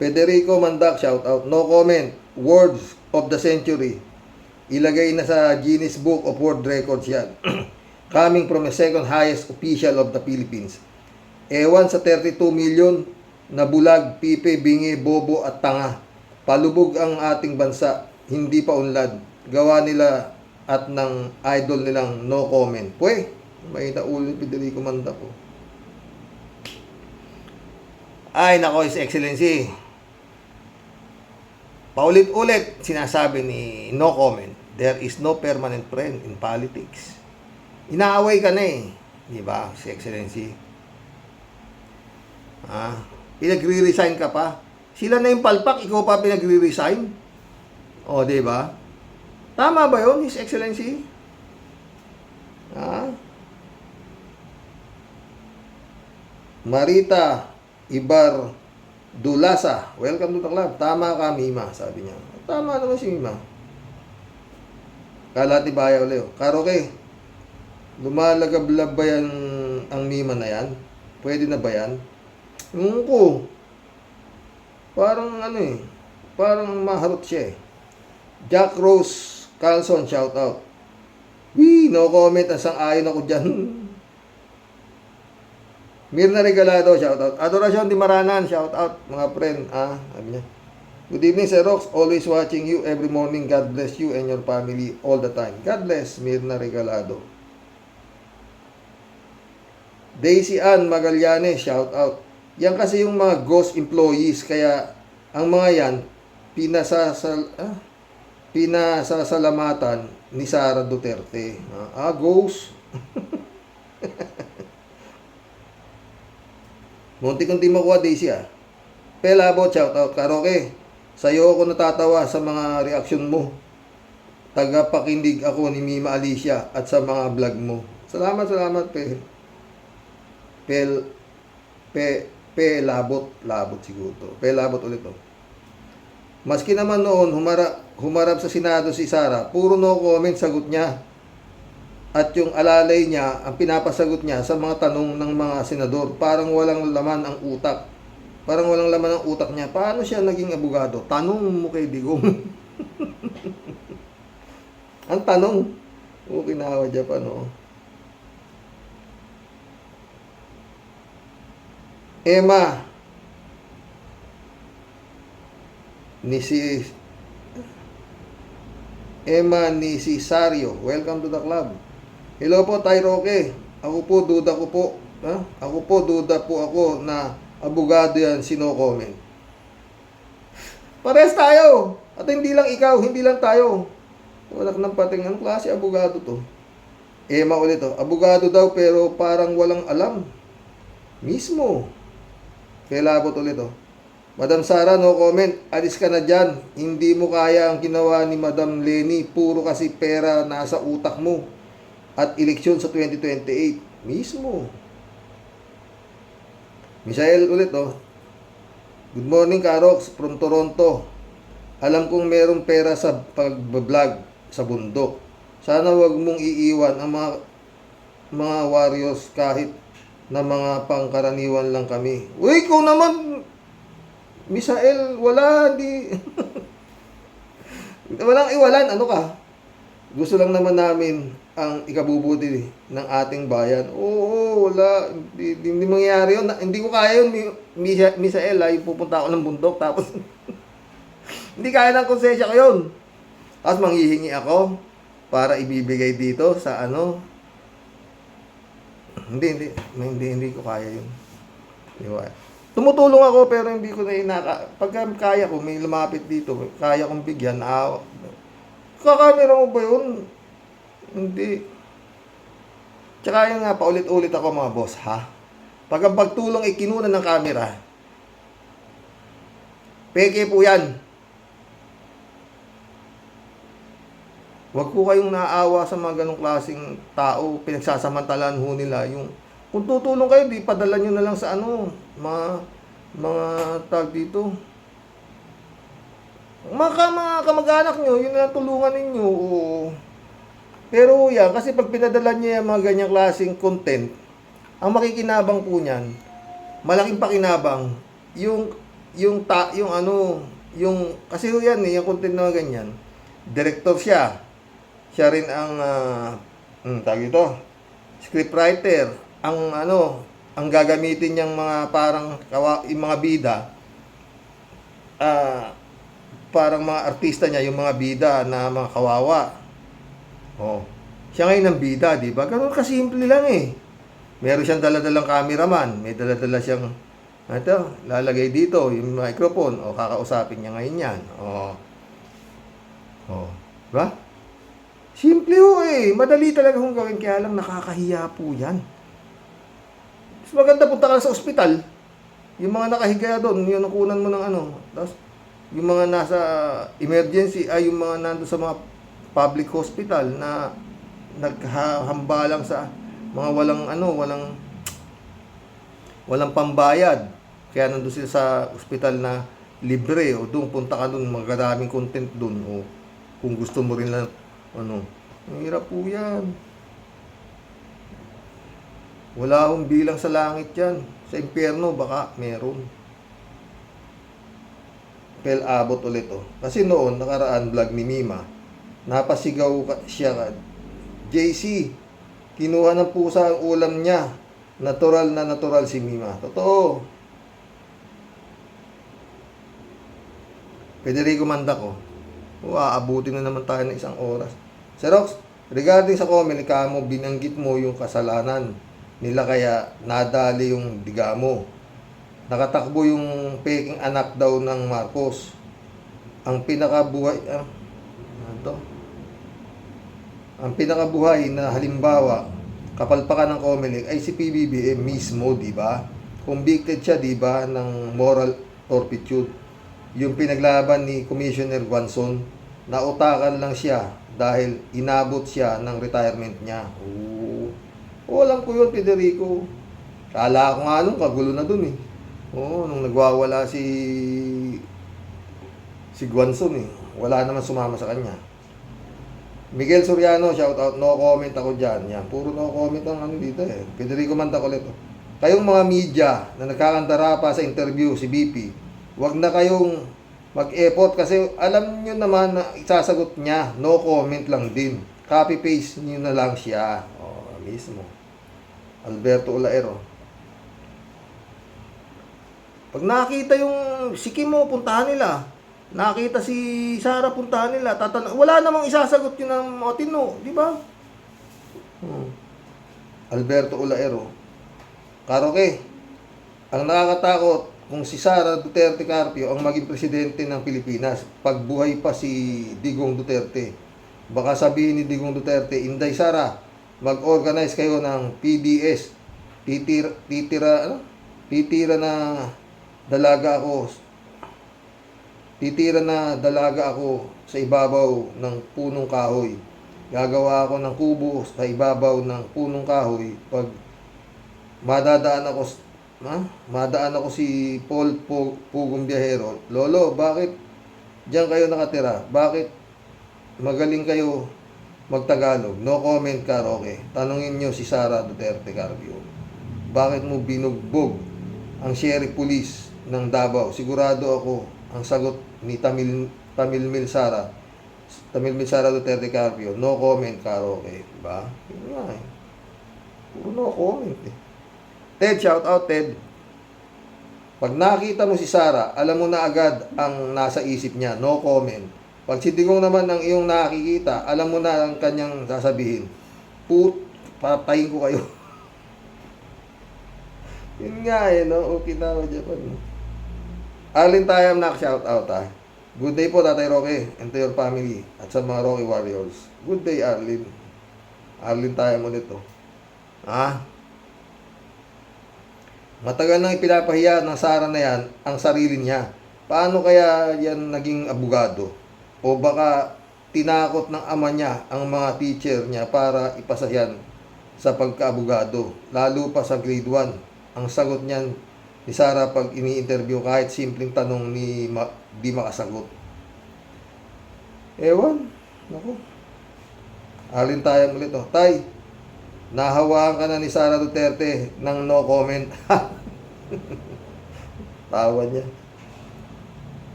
Federico Mandak, shout out. No comment. Words of the century. Ilagay na sa Guinness Book of World Records yan. Coming from the second highest official of the Philippines. Ewan sa 32 million na bulag, pipe, bingi, bobo at tanga. Palubog ang ating bansa. Hindi pa unlad. Gawa nila at ng idol nilang no comment. Pwe, may naulo ni Federico Mandak ko. Ay, nako, His Excellency. Paulit-ulit sinasabi ni no comment, there is no permanent friend in politics. Inaaway ka na di ba, His Excellency? Pinagre-resign ka pa. Sila na yung palpak, ikaw pa pinagre-resign. Di ba? Tama ba yun, His Excellency? Marita Ibar Dulasa, welcome to the club. Tama ka, Mima, sabi niya. Tama naman si Mima. Kalatibaya ulit. Karoke, lumalagablab ba yan ang Mima na yan? Pwede na ba yan? Yung ko, parang parang maharot siya Jack Rose Carlson, shout out. No comment, ang sang-ayon ako dyan. Mirna Regalado, shout out. Adoracion Di Maranan, shout out mga friend. Sabi niya. Good evening, Sir Rox. Always watching you every morning. God bless you and your family all the time. God bless, Mirna Regalado. Daisy Ann Magallanes, shout out. Yan kasi yung mga ghost employees, kaya ang mga yan pinasasalamatan ni Sara Duterte. Ghost. Munti kong di makuha, Daisy Pelabot, shout out. Karaoke. Sa'yo ako natatawa sa mga reaksyon mo. Tagapakinig ako ni Mima Alicia at sa mga vlog mo. Salamat, Labot siguro to. Labot ulit to. Maski naman noon, humarap sa Senado si Sara, puro no comment sagot niya. At yung alalay niya, ang pinapasagot niya sa mga tanong ng mga senador, parang walang laman ang utak. Parang walang laman ang utak niya. Paano siya naging abogado? Tanong mo kay Digong. Ang tanong. Kinawa Japan, Emma. Emma ni Cesario. Welcome to the club. Hello po, Tay Roque. Ako po, duda po ako na abogado yan, sino comment. Pares tayo. At hindi lang ikaw, hindi lang tayo. Wala ng pating, anong klase abogado to? Emma ulit to. Abogado daw pero parang walang alam. Mismo. Kelabot ulit to. Madam Sara, no comment. Alis ka na dyan. Hindi mo kaya ang ginawa ni Madam Lenny. Puro kasi pera nasa utak mo. At eleksyon sa 2028. Mismo. Misael ulit, Good morning, Karox, from Toronto. Alam kong merong pera sa pag-vlog sa bundok. Sana wag mong iiwan ang mga warriors kahit na mga pangkaraniwan lang kami. Uy, ikaw naman, Misael, wala, di. Walang iwalan, ano ka? Gusto lang naman namin ang ikabubuti ng ating bayan. Oo, wala. Hindi mangyayari yun. Hindi ko kaya yun, Misael, yung pupunta ako ng bundok, tapos hindi kaya ng konsensya ko yun. Tapos manghihingi ako para ibibigay dito sa Hindi ko kaya yun. Diba? Tumutulong ako pero hindi ko pagka kaya ko, may lumapit dito, kaya kong bigyan, kakamera mo ba yun? Hindi. Tsaka yun nga, paulit-ulit ako mga boss, Pag ang pagtulong ay kinunan ng camera, peke po yan. Huwag ko kayong naawa sa mga ganong klaseng tao, pinagsasamantalan ho nila. Kung tutulong kayo, di padala nyo na lang sa mga tag dito. Mga kamag-anak nyo, yun na tulungan ninyo. Pero yan, kasi pag pinadala niya yung mga ganyang klaseng content, ang makikinabang po niyan, malaking pakinabang, kasi yan yung content na ganyan, director siya. Siya rin ang, scriptwriter, ang gagamitin niyang mga parang, yung mga bida, parang mga artista niya, yung mga bida na mga kawawa. Siya ngayon ang bida, di ba? Ganun kasimple lang Meron siyang daladalang cameraman, may daladala siyang, lalagay dito, yung microphone, kakausapin niya ngayon yan. Diba? Simple madali talaga kung gawin, kaya lang nakakahiya po yan. Mas maganda punta ka sa ospital, yung mga nakahiga doon, yung nakunan mo ng tapos yung mga nasa emergency, yung mga nando sa mga public hospital na naghambalang sa mga walang pambayad. Kaya nandun sila sa ospital na libre, doon punta ka doon, magkadaming content doon, kung gusto mo rin lang, hirap po yan. Wala akong bilang sa langit yan. Sa impyerno, baka meron. Abot ulit, Kasi noon, nakaraan vlog ni Mima, napasigaw siya, JC, kinuha ng pusa ang ulam niya. Natural na natural si Mima. Totoo. Federico Mandaco. Aabutin na naman tayo ng 1 oras. Sir Rox, regarding sa comment, mo binanggit mo yung kasalanan nila kaya nadali yung diga mo. Nakatakbo yung peking anak daw ng Marcos. Ang pinakabuhay ang pinakabuhay na halimbawa kapalpakan ng Comelec ay si PBBM mismo, di ba? Convicted siya, di ba, ng moral turpitude. Yung pinaglaban ni Commissioner Guanzon, nautakan lang siya dahil inabot siya ng retirement niya. Alam ko yun, Federico. Kala ko nga nung kagulo na dun eh. Nung nagwawala si Guanzon eh. Wala naman sumama sa kanya. Miguel Soriano, shout out, no comment ako dyan. Yan, puro no comment ang dito eh. Federico Mandacolet. Kayong mga media na nagkakantara pa sa interview si BP, wag na kayong mag-effort kasi alam nyo naman na isasagot niya, no comment lang din. Copy-paste nyo na lang siya. Mismo. Alberto Olaero. Pag nakita yung si Kim mo, puntahan nila. Nakita si Sara, puntahan nila. Wala namang isasagot yun ng matino, di ba? Alberto Olaero. Karoke, ang nakakatakot kung si Sara Duterte Carpio ang maging presidente ng Pilipinas, pagbuhay pa si Digong Duterte. Baka sabihin ni Digong Duterte, Inday Sara, mag-organize kayo ng PDS. Titira na dalaga ako sa ibabaw ng punong kahoy. Gagawa ako ng kubo sa ibabaw ng punong kahoy. Pag madadaan ako si Paul Pugong Biyahero, Lolo, bakit diyan kayo nakatira? Bakit magaling kayo magtagalog? No comment, Karoke. Tanungin nyo si Sara Duterte Carpio. Bakit mo binugbog ang sheriff police ng Davao? Sigurado ako ang sagot ni Tamilmil Sara Duterte Carpio, no comment, Karoke. Diba? Yun nga eh. Puro no comment eh. Ted, shout out Ted. Pag nakita mo si Sara, alam mo na agad ang nasa isip niya, no comment. Pag si Digong naman ang iyong nakikita, alam mo na ang kanyang sasabihin, patayin ko kayo. Yun nga eh, no? Okinawa, Japan. Arlene Tayam, shout out ah. Good day po, Tatay Roque, and to your family, at sa mga Roque Warriors. Good day, Arlene. Arlene Tayam ulit to. Matagal nang ipinapahiya ng Sara na yan ang sarili niya. Paano kaya yan naging abogado? O baka tinakot ng ama niya ang mga teacher niya para ipasa yan sa pagkaabogado, lalo pa sa grade 1. Ang sagot niyan ni Sara pag ini-interview kahit simpleng tanong di makasagot. Ewan, naku. Alin tayo ulit oh. Tay, nahawaan ka na ni Sara Duterte ng no comment. Tawa niya.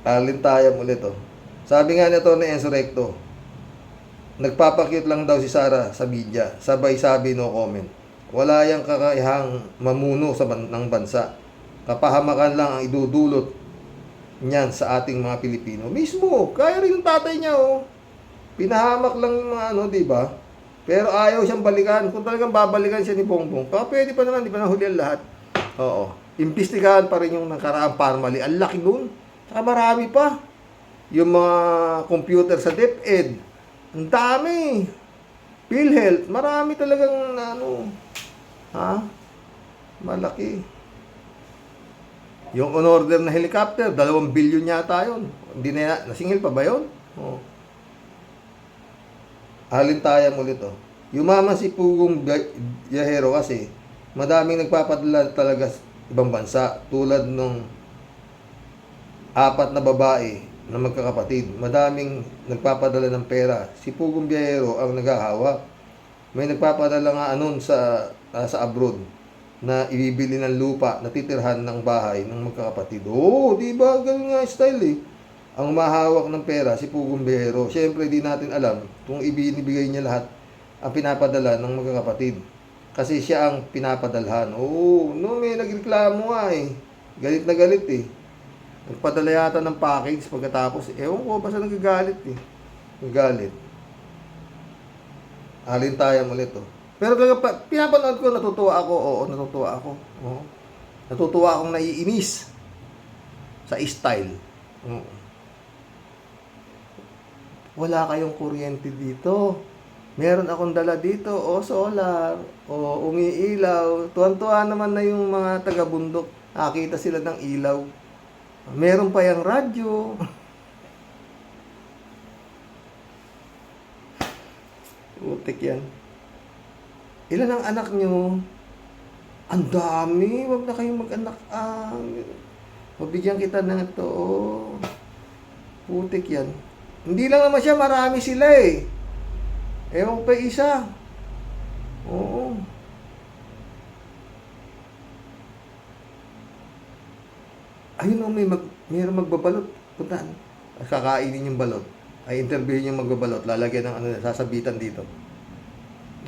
Alin tayo ulit oh. Sabi nga nito ni Enzo Recto, nagpapakyut lang daw si Sara sa media, sabay sabi no comment. Wala yang kakayahang mamuno ng bansa. Kapahamakan lang ang idudulot niyan sa ating mga Pilipino. Mismo, kaya rin yung tatay niya, oh. Pinahamak lang yung mga di ba? Pero ayaw siyang balikan. Kung talagang babalikan siya ni Bongbong, pwede pa naman, di ba nahuli ang lahat? Oo. Imbestigahan pa rin yung nakaraang parmali. Ang laki nun. Saka marami pa. Yung mga computer sa DepEd. Ang dami. PhilHealth. Marami talagang, malaki. Yung on-order na helicopter, 2 billion yata yun. Hindi na, nasingil pa ba yun? Oh. Alin tayo ulit oh. Yumaman si Pugong Biyahero kasi madaming nagpapadala talaga sa ibang bansa tulad nung 4 na babae na magkakapatid. Madaming nagpapadala ng pera. Si Pugong Biyahero ang naghahawak. May nagpapadala nga sa abroad na ibibili ng lupa na titirhan ng bahay ng magkakapatid. Di ba? Ganun nga style eh. Ang mahawak ng pera, si Pugong Biyahero. Siyempre, di natin alam kung ibinibigay niya lahat ang pinapadala ng magkakapatid. Kasi siya ang pinapadalhan. Oo, no, may nagreklamo nga eh. Galit na galit eh. Nagpadala yata ng package pagkatapos. Ewan ko, basta nagagalit eh. Nagagalit. Alin tayo ulit oh. Pero talaga, pinapanood ko, natutuwa ako. Oo, natutuwa ako. Oo. Natutuwa akong naiinis sa style. Oo. Wala kayong kuryente dito. Meron akong dala dito, solar, umiilaw. Tuwan-tuwa naman na yung mga taga-bundok. Nakakita sila ng ilaw. Meron pa yung radyo. Utik yan. Ilan ang anak nyo? Ang dami. Huwag na kayong mag-anak. Mabigyan kita ng ito. Putik yan. Hindi lang naman siya, marami sila eh. Ewan pa isa. Oo. Ayun o, mayroong magbabalot. Puntaan. Kakainin yung balot. Ay interviewin yung magbabalot. Lalagyan ng ano, sasabitan dito.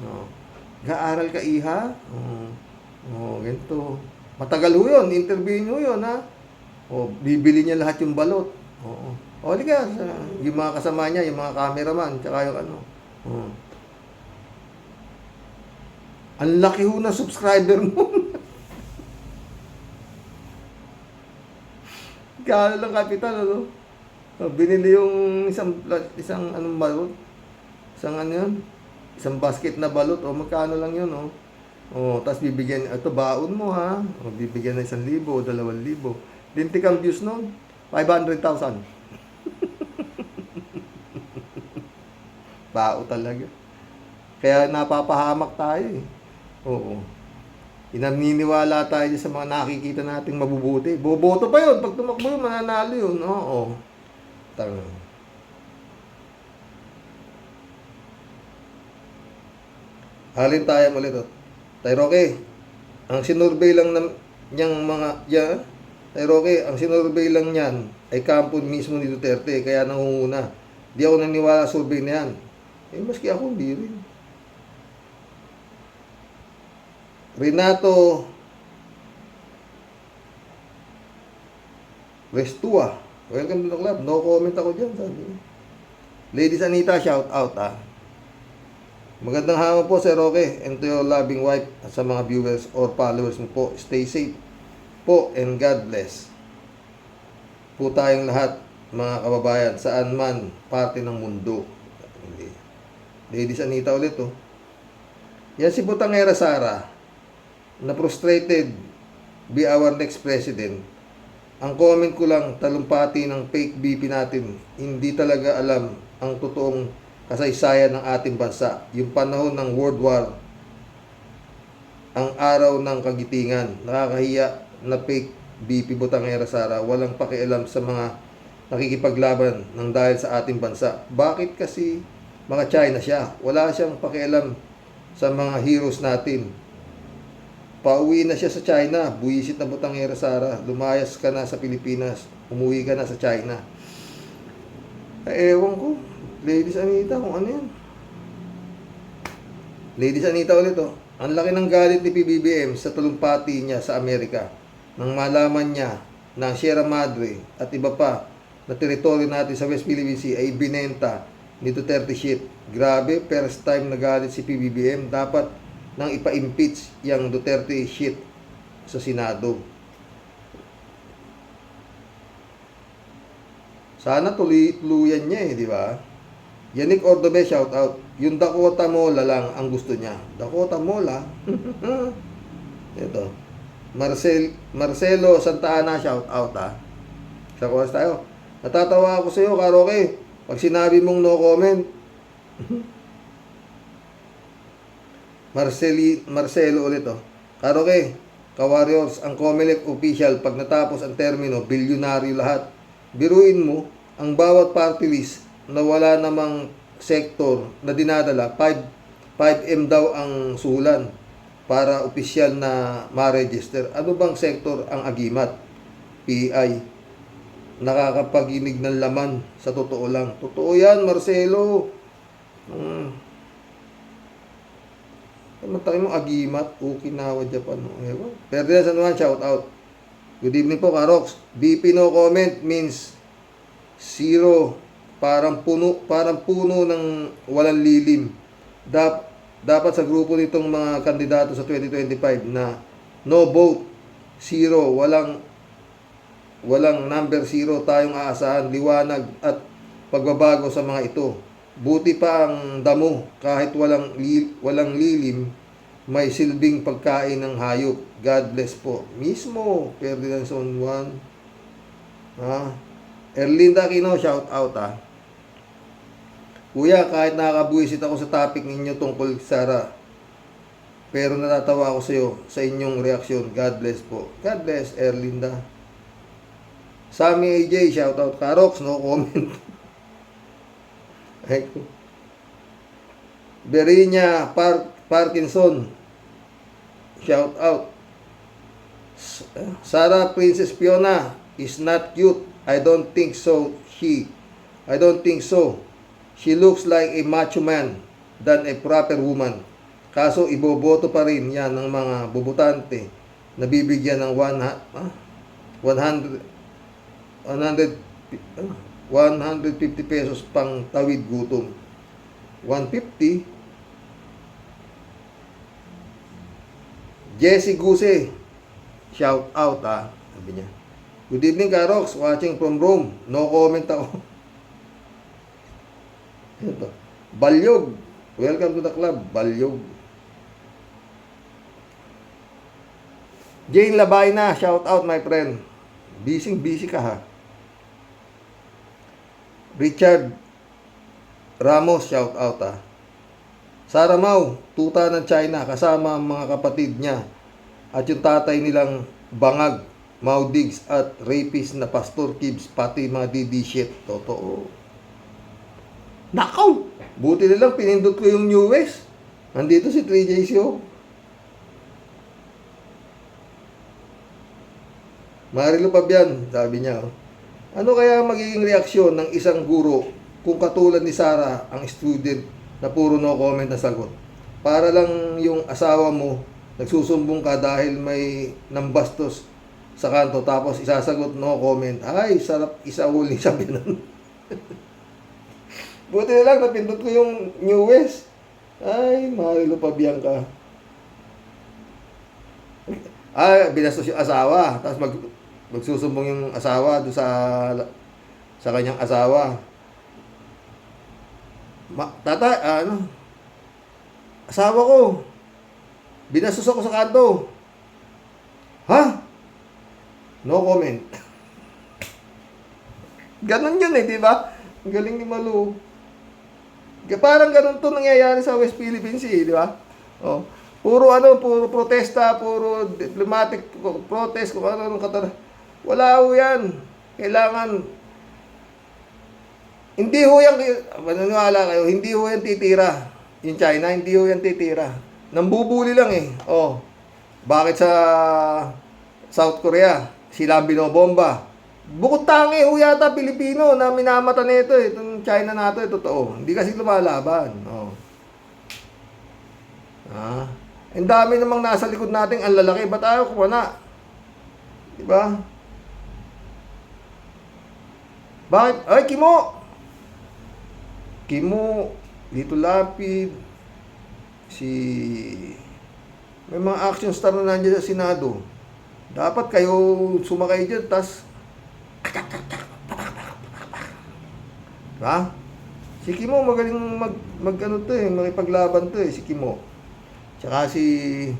Oo. Gaaral ka, iha? Oo, ganito. Matagal ho yun. Interviewin ho yun, ha? O, bibili niya lahat yung balot. Oo. O, liga. Yung mga kasama niya, yung mga cameraman, tsaka yung ano. Oo. Ang laki ho ng subscriber mo. Kaya lang kapital, ano? Binili yung isang anong balot. Isang ano yun? Isang basket na balot. O, magkano lang yun, o. O, tapos bibigyan, ito baon mo, ha? O, bibigyan ng 1,000 o 2,000. Lintik ang views nun. 500,000. Bao talaga. Kaya napapahamak tayo, eh. Oo. Inaniniwala tayo sa mga nakikita nating mabubuti. Boboto pa yun. Pag tumakbo yun, mananalo yun. Oo. Tanga. Halin tayo ulit. Tay Roque, ang sinurvey lang niyang mga Tay Roque, ang sinurvey lang niyan ay kampo mismo ni Duterte, kaya nangunguna. Di ako naniwala sa survey na yan. Eh, maski ako, hindi rin. Renato Restua, welcome to the club. No comment ako dyan, sabi. Ladies Anita, shout out, Magandang hapon po, Sir Roque, and to your loving wife at sa mga viewers or followers mo po. Stay safe po and God bless po tayong lahat, mga kababayan, saan man parte ng mundo. Ladies Anita ulit, Yan si Butangera Sara, na frustrated be our next president. Ang comment ko lang, talumpati ng fake BP natin, hindi talaga alam ang totoong kasaysayan ng ating bansa. Yung panahon ng World War, ang araw ng kagitingan. Nakakahiya na fake BP Butangera Sara, walang pakialam sa mga nakikipaglaban ng dahil sa ating bansa. Bakit kasi mga China siya? Wala siyang pakialam sa mga heroes natin. Pauwi na siya sa China. Buwisit na Butangera Sara. Lumayas ka na sa Pilipinas. Umuwi ka na sa China. Ewan ko. Ladies Anita, kung ano yan. Ladies Anita ulit, Ang laki ng galit ni PBBM sa talumpati niya sa Amerika. Nang malaman niya na ang Sierra Madre at iba pa na teritoryo natin sa West Philippine Sea ay binenta ni Duterte shit. Grabe, first time nagalit si PBBM. Dapat nang ipa-impeach yung Duterte shit sa Senado. Sana tuloy-tuluyan niya, di ba? Yannick Ordobe, shout out. Yung Dakota Mola lang ang gusto niya. Dakota Mola? Ito. Marcelo Santa Ana, shout out, Sa kuwas tayo. Natatawa ako sa iyo, Karoke. Pag sinabi mong no comment. Marcelo ulit, Karoke, Ka-Warriors, ang COMELEC official, pag natapos ang termino, bilyonaryo lahat. Biruin mo, ang bawat party list na wala namang sektor na dinadala, 5M daw ang suhulan para opisyal na ma-register. Ano bang sektor ang agimat? PI. Nakakapaginig ng laman sa totoo lang. Totoo yan, Marcelo. Matay mo, Agimat, Okinawa, Japan. Ewan. Ferdinand San Juan, shout out. Good evening po, Karox. BP no comment means zero. Parang puno ng walang lilim. Dapat sa grupo nitong mga kandidato sa 2025 na no vote, zero, walang number zero tayong aasahan, liwanag at pagbabago sa mga ito. Buti pa ang damo, kahit walang lilim, may silbing pagkain ng hayop. God bless po. Mismo, Ferdinand San Juan. Erlinda Aquino, shout out Kuya, kahit nakakabuisit ako sa topic ninyo tungkol Sara, pero natatawa ako sa inyong reaksyon. God bless po. God bless, Erlinda. Sammy AJ, shout out. Karox, no comment. Berinya Parkinson, shout out. Sarah Princess Fiona is not cute. I don't think so. She looks like a macho man than a proper woman. Kaso iboboto pa rin yan ng mga bubutante na bibigyan ng 150 pesos pang tawid gutom. 150. Jessie Guse, shout out sabi niya. Good evening, Karox, watching from Rome. No comment ako. Ito. Balyog. Welcome to the club, Balyog. Jane Labayna, shout out my friend. Busy ka Richard Ramos, shout out Sara Mau, tuta ng China kasama ang mga kapatid niya at yung tatay nilang bangag, Mau Diggs at rapist na Pastor Kibbs, pati mga DD shit. Totoo. Nakaw! Buti nilang pinindot ko yung newest. Nandito si 3J Show. Marilo Pabian, sabi niya. Ano kaya magiging reaksyon ng isang guro kung katulad ni Sara ang student na puro no comment na sagot? Para lang yung asawa mo nagsusumbong ka dahil may nambastos sa kanto tapos isasagot no comment. Ay, sarap isauli sabi nun. Buti na lang napindot ko yung newest. Ay, Marilo Pabian ka. Binastos yung asawa. Tapos magsusumbong yung asawa doon sa kanyang asawa. Asawa ko, binastos ako sa kanto. Ha? No comment. Ganon yun di ba? Ang galing ni Malu. Parang ganon to nangyayari sa West Philippines di ba? Oh. Puro protesta, puro diplomatic protest, kung ano wala ho yan. Kailangan, hindi ho yan, mananiwala kayo, hindi ho yan titira. Yung China, hindi ho yan titira. Nambubuli lang Oh, bakit sa South Korea, sila ang binobomba? Bukod tangi ho yata Pilipino na minamata nito itong China nato, totoo. Hindi kasi lumalaban. Oh. Ang dami namang nasa likod nating ang lalaki. Ba't ayaw kumana? Diba? Bakit? Ay, Kimo, Lito Lapid, may mga action star na nandiyan sa Senado. Dapat kayo sumakay dyan, tas diba? Si Kimo magaling makipaglaban si Kimo. Tsaka si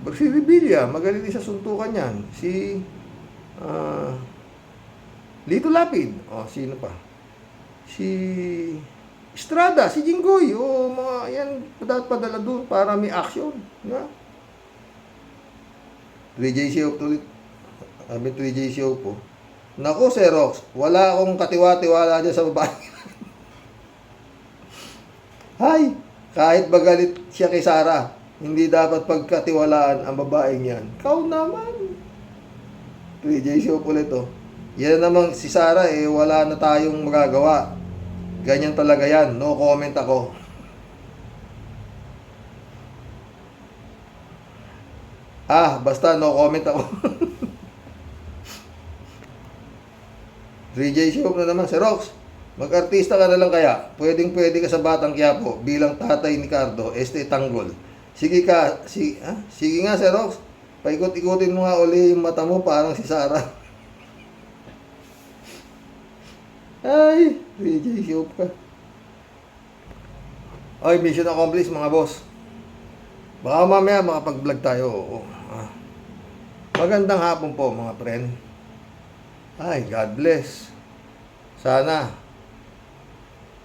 Revilla, magaling din sa suntukan yan. Si Lito Lapid. Sino pa? Si Estrada, si Jinggoy. Mga yan, padala doon para may action. Diba? 3J Show ulit. Sabi 3J Show po. Naku, Xerox, wala akong katiwa-tiwala dyan sa babae. Hay, kahit magalit siya kay Sara, hindi dapat pagkatiwalaan ang babaeng yan. Kau naman. 3J Show ulit Yan namang si Sara wala na tayong magagawa. Ganyan talaga yan. No comment ako. Basta no comment ako. 3J Shop na naman. Sir Rox, mag-artista ka na lang kaya. Pwedeng-pwede ka sa Batang Quiapo bilang tatay ni Cardo, Tanggol. Sige nga, Sir Rox. Paikot-ikutin mo nga uli yung mata mo parang si Sarah. Ay, 3J Shop ka. Ay, mission accomplished mga boss. Baka mamaya makapag-vlog tayo. Oo. Magandang hapon po mga friend. Ay, God bless. Sana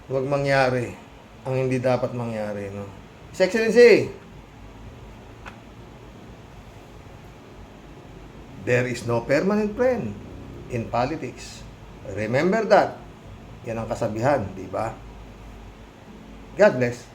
huwag mangyari ang hindi dapat mangyari, no? His Excellency, there is no permanent friend in politics. Remember that. Yan ang kasabihan, di ba? God bless.